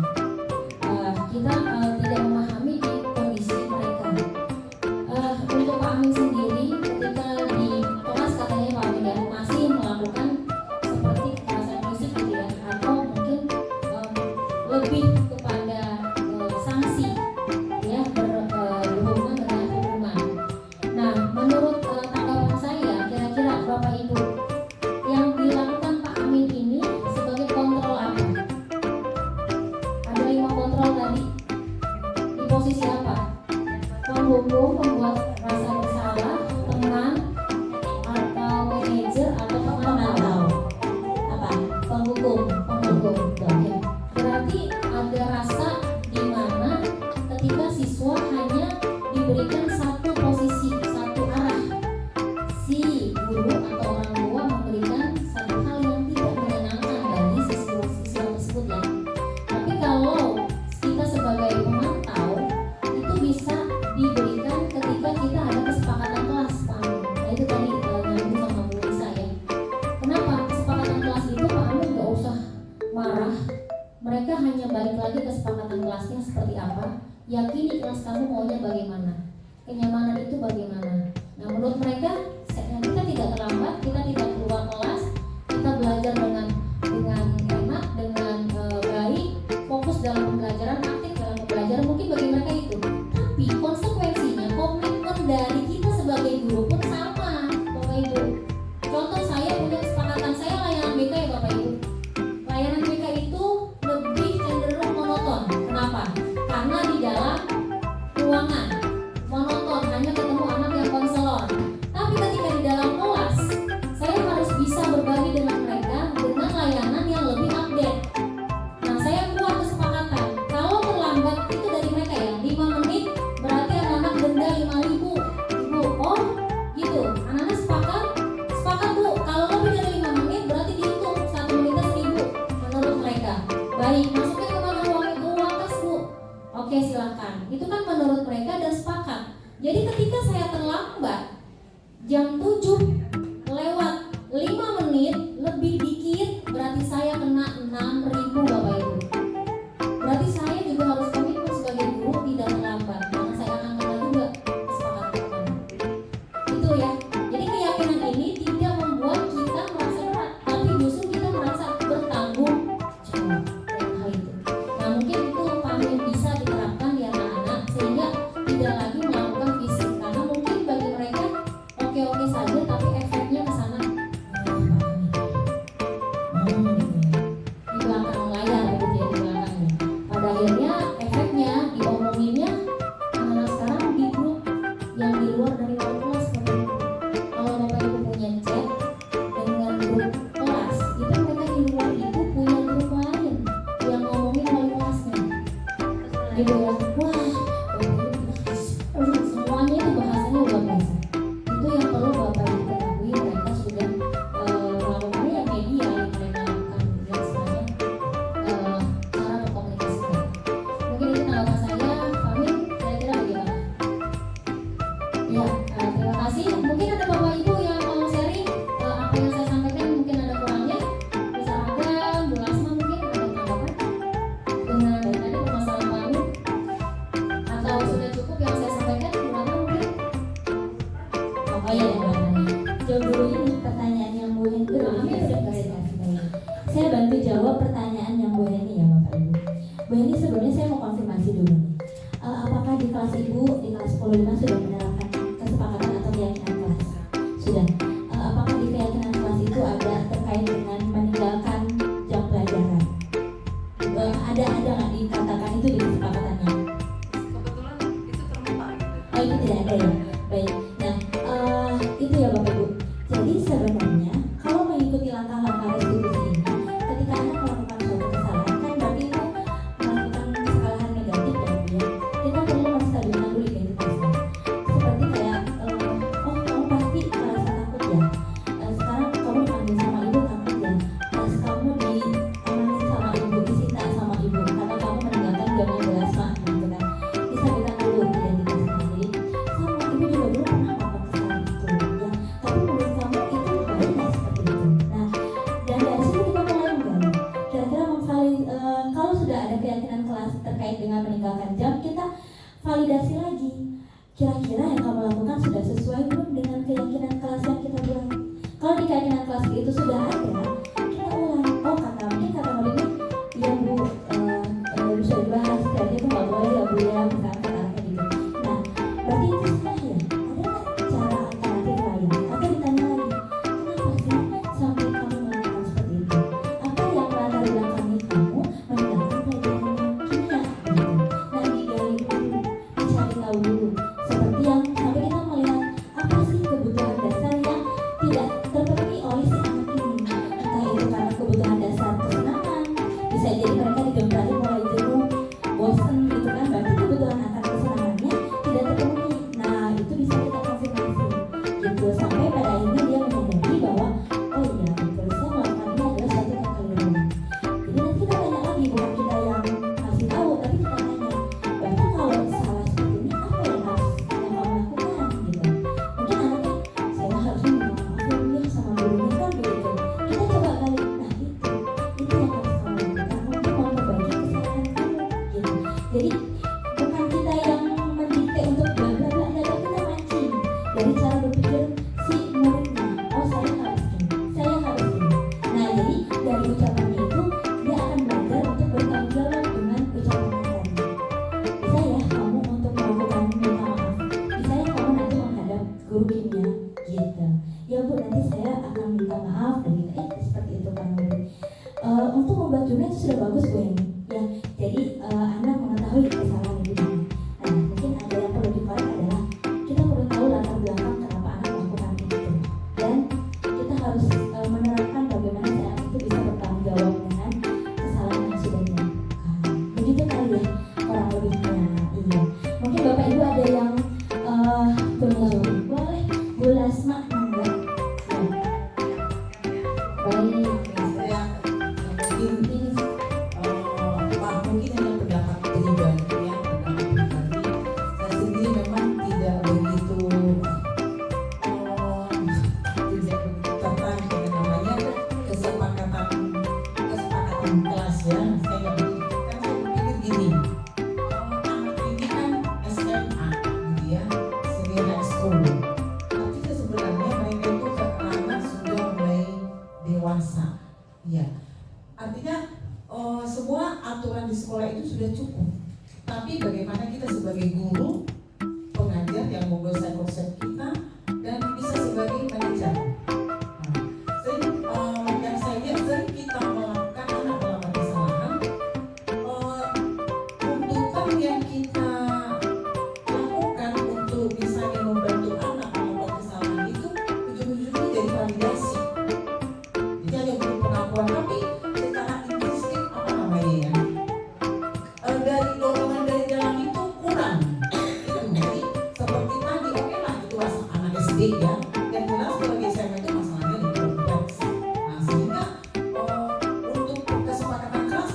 Kita tidak memahami di kondisi mereka. Untuk Pak Amin sendiri, ketika di kelas katanya Pak Amin ya, masih melakukan seperti kekerasan fisik gitu ya, atau mungkin lebih kepada sanksi ya, berhubungan dengan hukuman. Nah, menurut tanggapan saya, kira-kira Bapak Ibu, yang dilakukan Pak Amin ini sebagai kontrol apa? Ada 5 kontrol tadi. Di posisi apa? Penghukum, pembuat rasa bersalah, teman, atau manajer, atau pemantau? Apa? Penghukum. Penghukum. Oke. Berarti ada rasa di mana ketika siswa hanya diberikan satu posisi, satu arah, si guru atau orang tua memberikan satu hal yang tidak menyenangkan bagi siswa tersebut ya. Tapi kalau kita sebagai pemantau itu bisa diberikan ketika kita ada kesepakatan kelas, Pak Amin. Nah itu tadi nyambung sama Bu Lisa ya. Kenapa kesepakatan kelas itu Pak Amin nggak usah marah, mereka hanya balik lagi kesepakatan kelasnya seperti apa, yakini kelas kamu maunya bagaimana, kenyamanan itu bagaimana. Nah menurut mereka kita tidak terlambat, kita tidak keluar kelas, kita belajar dengan enak, dengan baik, fokus dalam pembelajaran, aktif dalam pembelajaran. Mungkin bagi mereka itu, tapi konsekuensinya komitmen dari kita sebagai guru pun sama Bapak Ibu. Contoh saya punya kesepakatan saya layanan BK ya Bapak Ibu. Layanan BK itu lebih cenderung monoton. Kenapa? Karena di dalam ruangan monoton, hanya ketemu anak yang konselor. Tapi ketika di dalam kelas, saya harus bisa berbagi dengan mereka dengan layanan yang lebih update. Nah, saya buat kesepakatan. Kalau terlambat itu dari mereka ya, 5 menit berarti anak-anak denda 5.000. Ibu, oh gitu. Anak-anak sepakat? Sepakat Bu. Kalau lebih dari 5 menit berarti dihitung 1 menitnya 1.000 menurut mereka. Baik, masukin ke mana uangnya? Ke uang kas Bu. Oke, silakan. Itu kan menurut mereka dan sepakat. Jadi ketika saya terlambat jam 7 lewat 5 menit lebih dikit, berarti saya kena 6.000 Bapak Ibu. Berarti saya juga harus komitmen sebagai guru tidak terlambat, karena saya akan kena juga kesepakatan. Itu ya. Jadi keyakinan ini tidak membuat kita merasa berat, tapi justru kita merasa bertanggung jawab dengan hal itu. Nah mungkin itu paham yang bisa diterapkan di anak-anak sehingga tidak lagi melakukan fisik, karena mungkin bagi mereka oke-oke saja, tapi efeknya ke sana di belakang layar begitu ya, di belakangnya. Pada akhirnya efeknya diomonginnya anak-anak sekarang di grup yang di luar dari ruang kelas seperti itu. Kalau Bapak Ibu punya chat dengan grup kelas, itu mereka di luar itu punya grup lain yang ngomongin wali kelasnya. Gitu ya. Wah, semuanya itu bahasanya luar biasa. Itu yang perlu Bapak Ibu ketahui, mereka sudah melakukan ya media yang mereka lakukan dan sebenarnya cara berkomunikasi mereka. Mungkin itu tanggapan saya, Famin, kira-kira bagaimana? Ya, terima kasih. Mungkin ada Bapak Ibu yang mau sharing apa yang saya sampaikan, mungkin ada kurangnya. Bisa ada Bu Lasma mungkin ada tanggapan dengan tadi permasalahan Famin, atau sudah cukup yang saya sampaikan? Bu Lasma mungkin? Oh iya, jawab dulu ini pertanyaan yang Bu Heni. Saya bantu jawab pertanyaan yang Bu Heni ya Bapak Ibu. Bu Heni, sebelumnya saya mau konfirmasi dulu nih. Apakah di kelas Ibu di kelas 10 sudah menerapkan kesepakatan atau keyakinan kelas? Sudah. Apakah di keyakinan kelas itu ada terkait dengan meninggalkan jam pelajaran? Ada nggak dikatakan itu di kesepakatannya? Kebetulan itu termuka gitu. Oh itu tidak ada ya. Baik. Nah itu ya Bapak Ibu. Jadi sebenarnya kalau mengikuti langkah-langkah restitusi ini, ketika anak melakukan suatu kesalahan kan berarti itu melakukan kesalahan negatif ya Bu ya. Kita perlu menstabilkan dulu identitasnya. Seperti kayak oh kamu pasti merasa takut ya. Sekarang kamu dipanggil sama ibu takut ya. Terus kamu diamanin sama ibu, disita sama ibu karena kamu meninggalkan jamnya belasma gitu kan. Distabilkan dulu identitasnya. Jadi sama ibu juga dulu pernah melakukan kesalahan itu ya. Tapi menurut kamu itu baik nggak seperti itu? Nah, dan dari situ kita mulai menggali. Kira-kira kalau sudah ada keyakinan kelas terkait dengan meninggalkan jam, kita validasi lagi. Kira-kira yang kamu lakukan sudah sesuai belum dengan keyakinan kelas yang kita buat? Kalau di keyakinan kelas itu sudah ada, kita ulang. Oh kata muridnya, iya Bu, bisa dibahas. Jadi itu nggak boleh ya Bu ya, misalkan kata gitu. Nah, berarti itu salah ya. Ada nggak cara alternatif lain? Atau ditanya lagi, kenapa sih sampai kamu melakukan seperti itu? Apa yang latar belakangi kamu meninggalkan pelajaran kimia? Gitu. Nah, digali dulu, dicari tahu dulu. Seperti yang sampai kita melihat apa sih kebutuhan dasar yang tidak terpenuhi oleh si anak ini. Entah itu karena kebutuhan dasar kesenangan, bisa jadi mereka digemblari mulai jenuh, bosen gitu kan. Berarti kebutuhan akan kesenangannya tidak terpenuhi. Nah, itu bisa kita konfirmasi gitu sampai pada akhirnya dia menyadari bahwa oh iya betul, saya melakukan ini adalah suatu kekeliruan. Jadi nanti kita tanya lagi, bukan kita yang kasih tahu, tapi kita tanya, bahkan kalau salah seperti ini apa yang kamu lakukan gitu. Mungkin anaknya saya harusnya minta maaf ya sama gurunya kan begitu. Kita coba gali, nah itu yang harus kamu lakukan untuk memperbaiki kesalahan kamu gitu. Jadi bukan kita yang mendikte untuk bla bla bla, tapi kita mancing dari cara berpikir si muridnya. Oh saya harus ini, saya harus ini. Nah jadi dari ucapannya itu dia akan belajar untuk bertanggung jawab dengan ucapannya tadi. Bisa ya kamu untuk melakukan minta maaf. Bisa ya kamu nanti menghadap guru kimia gitu. Ya Bu, nanti saya akan minta maaf dan gitu. Seperti itu kan Bu. Untuk membuat jurnal itu sudah bagus Bu ini. Ya, jadi anak mengetahui kesalahan ibu. Nah, mungkin ada yang perlu dikorek adalah kita perlu tahu latar belakang kenapa anak melakukan itu. Dan kita harus menerapkan bagaimana si anak itu bisa bertanggung jawab dengan kesalahan yang sudah dilakukan. Begitu kali ya kurang lebihnya. Iya. Mungkin Bapak Ibu ada yang boleh Bu Lasma enggak? Ya. ya, senior high school. Artinya sebenarnya mereka itu anak sudah mulai dewasa, ya. Artinya semua aturan di sekolah itu sudah cukup. Tapi bagaimana kita sebagai guru, pengajar yang menguasai konsep kita dan bisa sebagai manajer. Yang saya lihat sering kita melakukan anak melakukan kesalahan. Tuntutan yang kita lakukan untuk misalnya membantu anak melakukan kesalahan itu ujung-ujungnya jadi validasi. Jadi hanya butuh pengakuan, tapi secara intrinsik apa namanya ya? Dari dorongan dari dalam itu kurang. Itu jadi seperti tadi, oke lah itu anak SD ya. Yang jelas kalau di SMA itu masalahnya lebih kompleks. Nah sehingga untuk kesepakatan kelas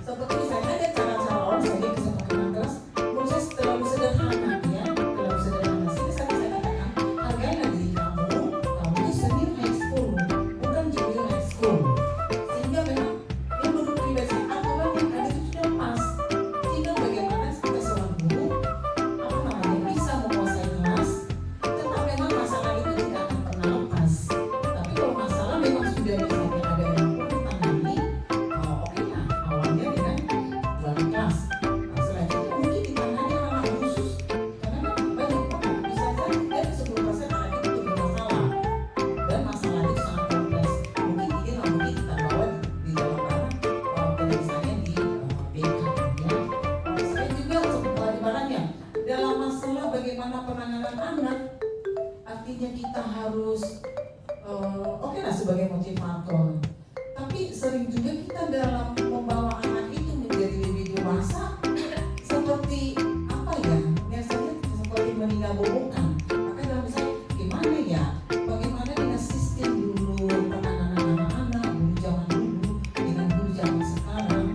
seperti misalnya ada cara-cara orang saja kesepakatan kelas menurut saya terlalu sederhana ya, terlalu sederhana. Sehingga saya katakan hargailah diri kamu itu senior high school bukan junior high school. Sehingga memang yang menurut pribadi aturan yang ada itu sudah pas. Sehingga bagaimana kita seorang guru bisa menguasai kelas, tetap memang masalah itu tidak akan pernah lepas. Tapi kalau masalah memang sudah misalnya ada yang perlu ditangani, oke lah awalnya dengan wali kelas. Selanjutnya mungkin ditangani hal-hal khusus karena memang banyak banget bisa saja dari 10% anak itu bermasalah dan masalah itu sangat kompleks. Mungkin ini mungkin kita bawa di dalam ranah misalnya di BK ya. Saya juga ibaratnya dalam masalah bagaimana penanganan anak, artinya kita harus oke lah sebagai motivator, tapi sering juga kita dalam membawa anak itu menjadi lebih dewasa seperti apa ya, biasanya seperti meninggalkan. Maka dalam misalnya gimana ya, bagaimana dengan sistem dulu penanganan anak-anak dulu zaman dulu dengan dulu zaman sekarang.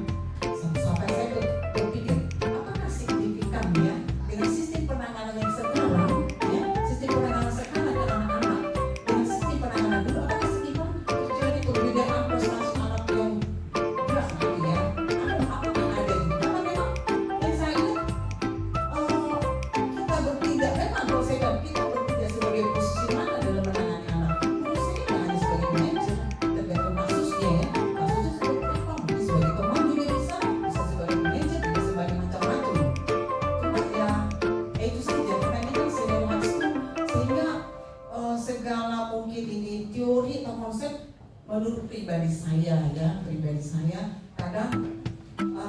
Sampai saya berpikir apakah signifikan ya dengan sistem penanganan yang sekarang ya, sistem penanganan sekarang ke anak-anak dengan sistem penanganan dulu, apakah signifikan terjadi perbedaan prestasi anak yang berat gitu ya, apakah ada gitu. Karena memang yang saya lihat kita bertindak, memang kalau saya bilang kita bertindak sebagai posisi mana dalam menangani anak, menurut saya tidak hanya sebagai manajer, tergantung kasusnya ya, kasusnya seperti apa, mungkin sebagai teman juga bisa sebagai manajer, bisa sebagai macam-macam. Cuma ya itu saja, karena ini kan senior high school, sehingga segala mungkin ini teori atau konsep menurut pribadi saya ya, pribadi saya kadang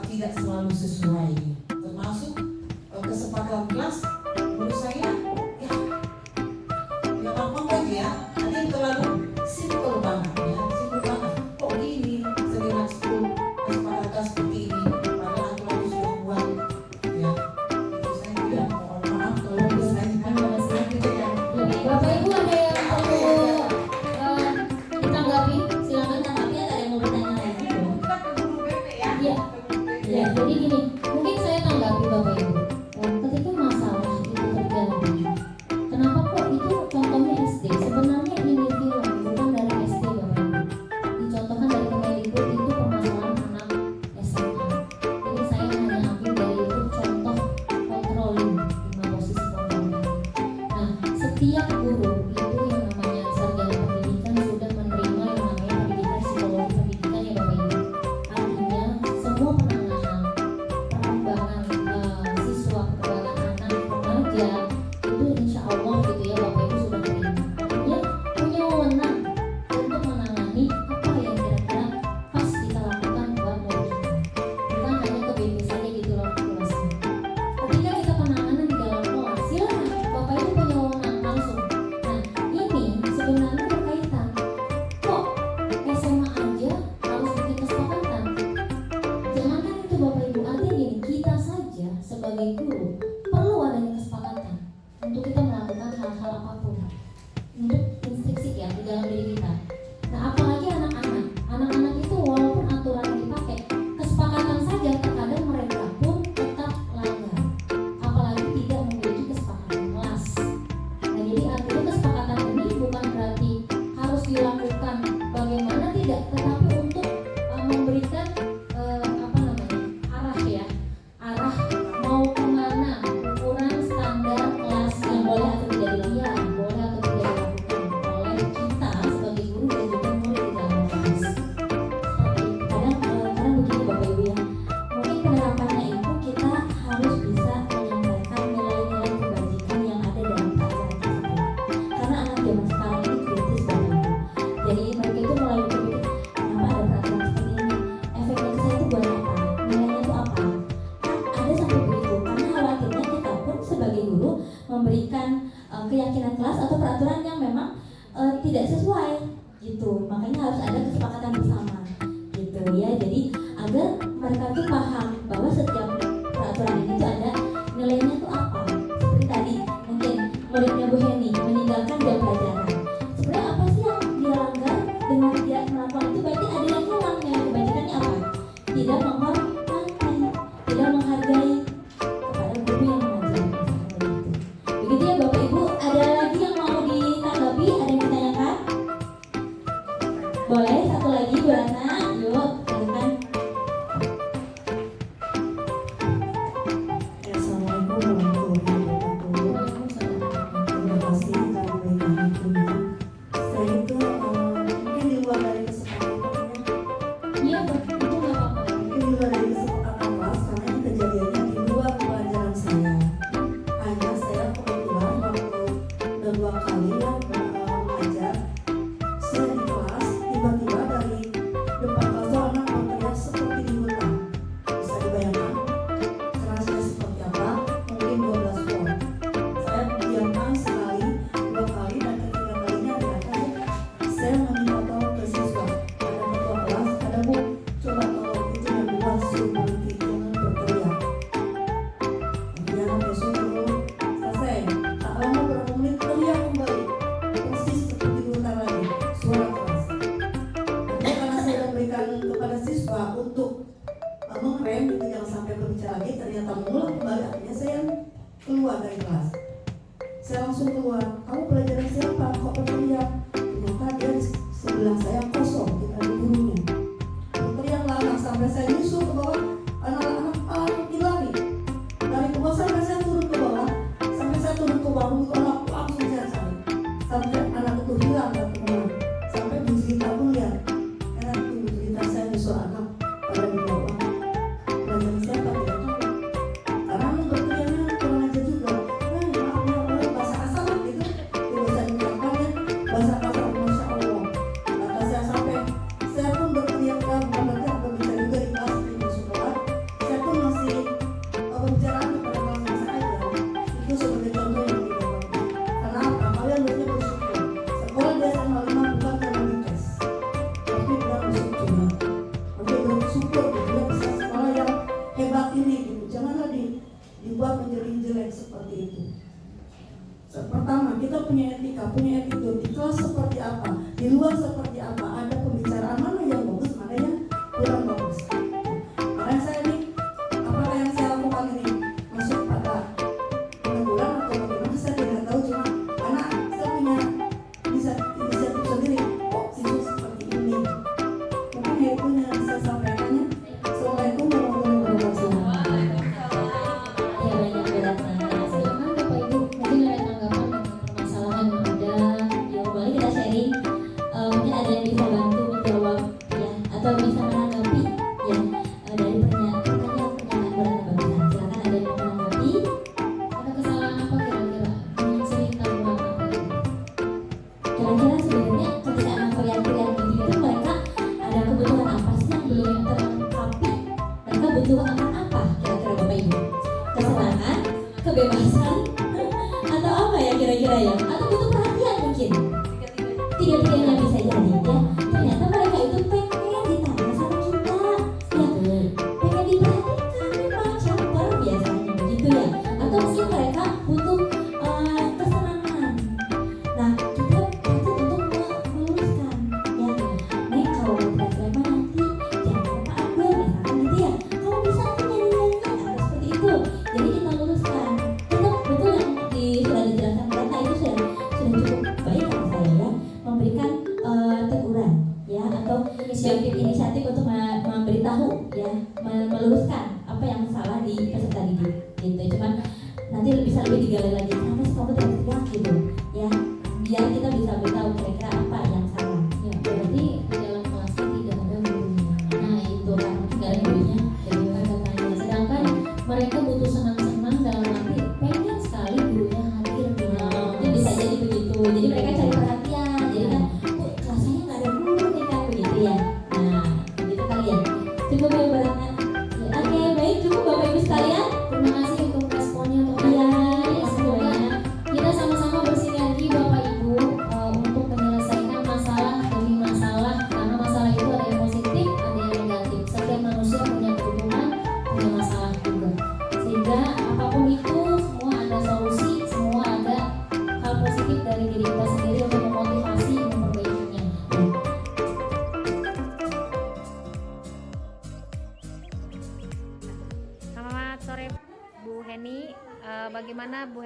tidak selalu sesuai, termasuk kesepakatan kelas menurut saya ya gampang aja ya, ada yang terlalu simple banget ya, simple banget. Kok gini senior high school kesepakatan seperti ini, padahal aturan itu sudah buat ya. Itu saya tidak mohon maaf kalau misalnya Bapak Ibu ada yang perlu ditanggapi? Silakan. Tapi ada yang mau bertanya lagi? Kita ke guru BP ya. Iya. Ya, jadi gini, mungkin saya tanggapi Bapak Ibu. Ketika masalah itu terjadi, kenapa kok itu contohnya SD? Sebenarnya ini film bukan dari SD Bapak Ibu. Dicontohkan dari Kemendikbud itu permasalahan anak SMA. Jadi saya hanya ambil dari itu contoh controlling, lima posisi controlling. Nah, setiap guru itu yang namanya sarjana pendidikan sudah menerima yang namanya pendidikan psikologi pendidikan ya Bapak Ibu. Artinya semua penanganan perkembangan siswa, perkembangan anak, remaja itu insya Allah gitu ya Bapak Ibu sudah terima. Artinya punya wewenang untuk menangani apa yang kira-kira pas kita lakukan buat murid kita. Bukan hanya ke BP saja gitu loh kelasnya. Ketika kita penanganan di dalam kelas, silakan Bapak Ibu punya wewenang langsung memberikan keyakinan kelas atau peraturan yang memang tidak sesuai gitu. Makanya harus ada kesepakatan bersama gitu ya. Jadi agar mereka tuh paham bahwa setiap peraturan ini tuh ada nilainya tuh apa. Seperti tadi mungkin muridnya Bu Heni meninggalkan jam pelajaran. Sebenarnya apa sih yang dia langgar dengan dia melakukan itu? Berarti ada yang hilang. Yang kebajikannya apa? Tidak menghormati, tidak menghargai kepada guru yang mengajar. Begitu ya Bapak Ibu. Ada lagi yang mau ditanggapi? Ada yang ditanyakan? Boleh satu lagi Bu Ratna. Yuk silakan. Assalamualaikum warahmatullahi wabarakatuh. Terima kasih telah memberikan waktunya. Saya itu mungkin di luar dari kesepakatan, Iya betul, nggak apa-apa. mungkin di luar dari kesepakatan kelas, karena ini kejadiannya di luar pelajaran saya. Hanya saya kebetulan waktu udah 2 kali ya mengajar, saya di kelas tiba-tiba dari depan kelas tuh anak berteriak seperti di hutan. Bisa dibayangkan kerasnya seperti apa? Mungkin 12 volt. Saya diamkan sekali, 2 kali, dan ketiga kalinya adalah saya meminta tolong ke siswa. Ada ketua kelas, ada Bu, coba tolong itu yang buat suruh berhenti, jangan berteriak. Kemudian besok dulu selesai. Tak lama berapa menit teriak kembali, persis seperti di hutan lagi, suara keras. Tapi karena saya sudah berikan kepada siswa untuk mengrem itu jangan sampai berbicara lagi, ternyata mengulang kembali, akhirnya saya keluar dari kelas. Saya langsung keluar, kamu pelajaran siapa? Kok berteriak? Ternyata dia di sebelah saya kosong, tidak ada gurunya. Berteriak lama sampai saya nyusul ke bawah, anak-anak lari. Dari ke bawah sampai saya turun ke bawah, sampai saya turun ke bawah, anak langsung saya cari. Sampai anak itu hilang dari teman. Sampai Bu Zita pun lihat, karena Bu Zita saya nyusul anak pada di bawah. Pelajaran siapa tidak tahu. Karena berteriaknya kurang aja juga. Maaf, bahasa asal gitu. Tidak bisa diucapkannya bahasa kasar, Masya Allah. Kata saya sampai saya pun berteriak, bukan berteriak, berbicara juga di kelas di sekolah. Saya pun masih berbicara kepada kelas saya aja. Itu sebagai contoh yang tidak bagus. Karena apa? Kalian harusnya bersyukur. Sekolah di SMA 5 bukan karena dites, tapi kita bersyukur. Tapi bersyukur dia bisa sekolah yang hebat ini gitu. Janganlah dibuat menjadi jelek seperti itu. Pertama, kita punya etika, punya attitude. Di kelas seperti apa, di luar seperti apa, ada pembicaraan mana yang bagus, mana yang kurang bagus. Makanya saya ini, apakah yang saya lakukan ini masuk pada peneguran atau bagaimana, saya tidak tahu. Cuma karena saya punya inisiatif sendiri, kok siswa seperti ini. Mungkin itu yang saya sampaikannya. Assalamualaikum warahmatullahi wabarakatuh. Ya banyak Bu Ratna. Silakan Bapak Ibu, mungkin ada tanggapan dengan permasalahan yang ada. Ya boleh kita sharing. Mungkin ada yang bisa bantu menjawab ya, atau bisa menanggapi ya dari pertanyaan-pertanyaan Bu Ratna barusan. Silakan ada yang mau menanggapi. Ada kesalahan apa kira-kira yang sering kamu lakukan? Kira-kira sebenarnya ketika anak kuliah-kuliah gitu itu mereka ada kebutuhan apa sih yang belum terlengkapi? Mereka butuh akan apa kira-kira Bapak Ibu? Kesenangan, kebebasan, atau apa ya kira-kira ya? Atau butuh perhatian mungkin? Tiga-tiganya bisa jadi ya. Ternyata mereka itu pengen ditanya sama kita ya, pengen diperhatikan memang caper biasanya begitu ya. Atau mungkin mereka butuh kesenangan. Nah kita patut untuk meluruskan ya. Nih kalau mau belajar nanti jangan lupa ambil misalkan gitu ya. Kalau bisa tuh nyanyi-nyanyi atau seperti itu. Jadi kita luruskan. Betul yang sudah dijelaskan Ratna itu sudah cukup baik kalau saya ya, memberikan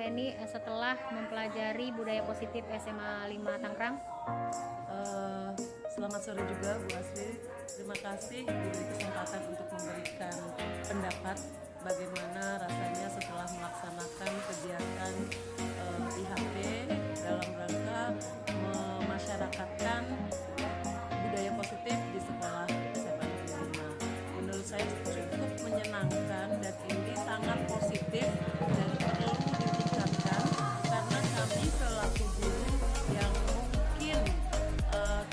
Heni setelah mempelajari budaya positif SMA 5 Tangerang? Selamat sore juga Bu Asri. Terima kasih diberi kesempatan untuk memberikan pendapat bagaimana rasanya setelah melaksanakan kegiatan IHP dalam rangka memasyarakatkan budaya positif di sekolah SMA 5. Menurut saya cukup menyenangkan dan ini sangat positif dan perlu ditingkatkan karena kami selaku guru yang mungkin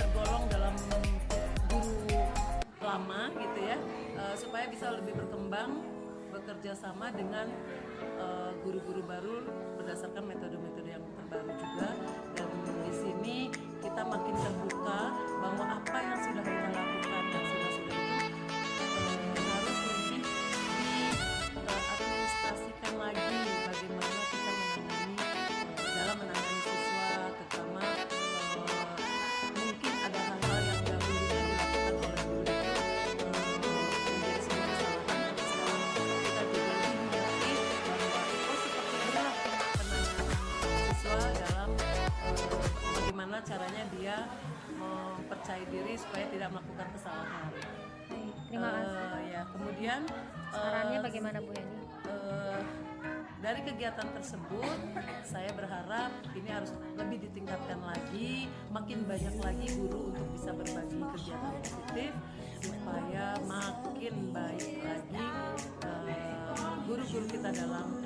tergolong dalam guru lama gitu ya, supaya bisa lebih berkembang bekerja sama dengan guru-guru baru berdasarkan metode-metode yang terbaru juga. Dan di sini kita makin terbuka bahwa apa yang sudah kita lakukan dan sudah itu harus lebih diadministrasikan lagi bagaimana kita dalam menangani siswa, terutama mungkin ada hal-hal yang dahulunya dilakukan oleh guru itu menjadi sebuah kesalahan. Sekarang kita juga lebih mengerti bahwa seperti inilah penanganan siswa dalam bagaimana caranya dia mempercayai diri supaya tidak melakukan kesalahan. Terima kasih. Ya, kemudian Sarannya bagaimana Bu Heni? dari kegiatan tersebut saya berharap ini harus lebih ditingkatkan lagi, makin banyak lagi guru untuk bisa berbagi kegiatan positif supaya makin baik lagi guru-guru kita dalam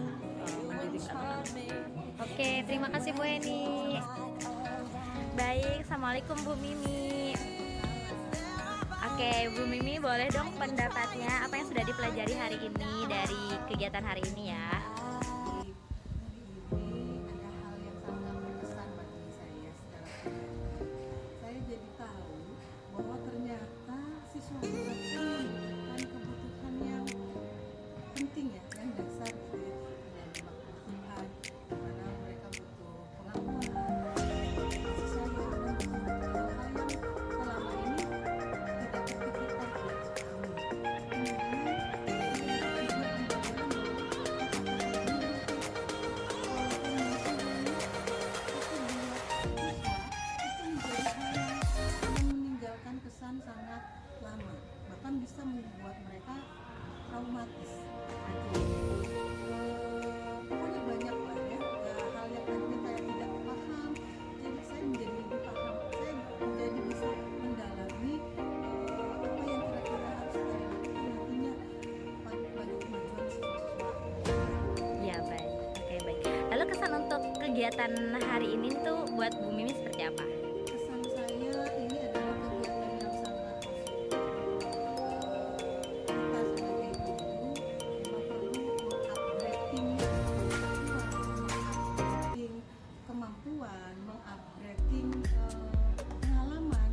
mendidik anak-anak. Oke, terima kasih Bu Heni. Baik, Assalamualaikum Bu Mimi. Oke, Bu Mimi boleh dong pendapatnya apa yang sudah dipelajari hari ini dari kegiatan hari ini ya? Ini ada hal yang sangat berkesan bagi saya secara pribadi. Saya jadi tahu bahwa ternyata siswa kita itu membutuhkan kebutuhan yang penting ya, yang dasar gitu ya. Ada kebutuhan di mana mereka butuh pengakuan, kasih sayang, dan hal-hal yang selama ini tidak terpikirkan oleh kami. Meninggalkan kesan sangat lama, bahkan bisa membuat mereka traumatis. Pokoknya banyak lah ya, hal yang tadinya saya tidak paham, jadi saya menjadi lebih paham. Saya menjadi bisa mendalami apa yang kira-kira harus saya lakukan nantinya bagi kemajuan siswa-siswa. Ya baik, oke baik. Lalu kesan untuk kegiatan hari ini tuh buat Bu Mimi seperti apa? Kesan saya ini adalah kegiatan yang sangat positif. Kita sebagai guru memang perlu mengupgrading kemampuan, mengupgrading pengalaman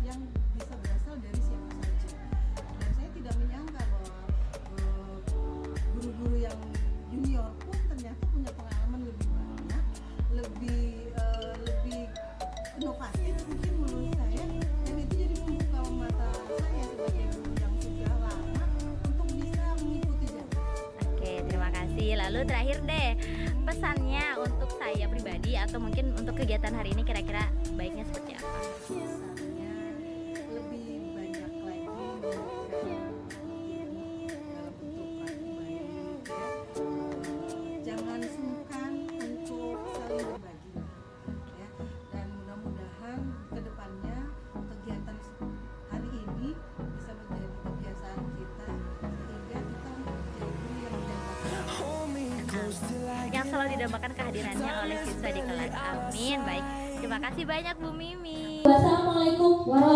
yang bisa berasal dari siapa saja. Dan saya tidak menyangka bahwa guru-guru yang junior pun ternyata punya pengalaman lebih banyak, lebih inovatif mungkin menurut saya, dan itu jadi membuka mata saya sebagai guru yang sudah lama untuk bisa mengikuti jalan. Oke, terima kasih. Lalu terakhir deh, pesannya untuk saya pribadi atau mungkin untuk kegiatan hari ini kira-kira baiknya seperti apa? Misalnya lebih banyak lagi memberikan ilmu dalam bentuk baik ya. Jangan sungkan untuk saling berbagi ya. Dan mudah-mudahan kedepannya kegiatan hari ini bisa menjadi kebiasaan kita sehingga kita menjadi guru yang menjaga Hold me close till I Yang selalu didambakan kehadirannya oleh siswa di kelas. Amin. Baik, terima kasih banyak Bu Mimi. Wassalamualaikum warahmatullahi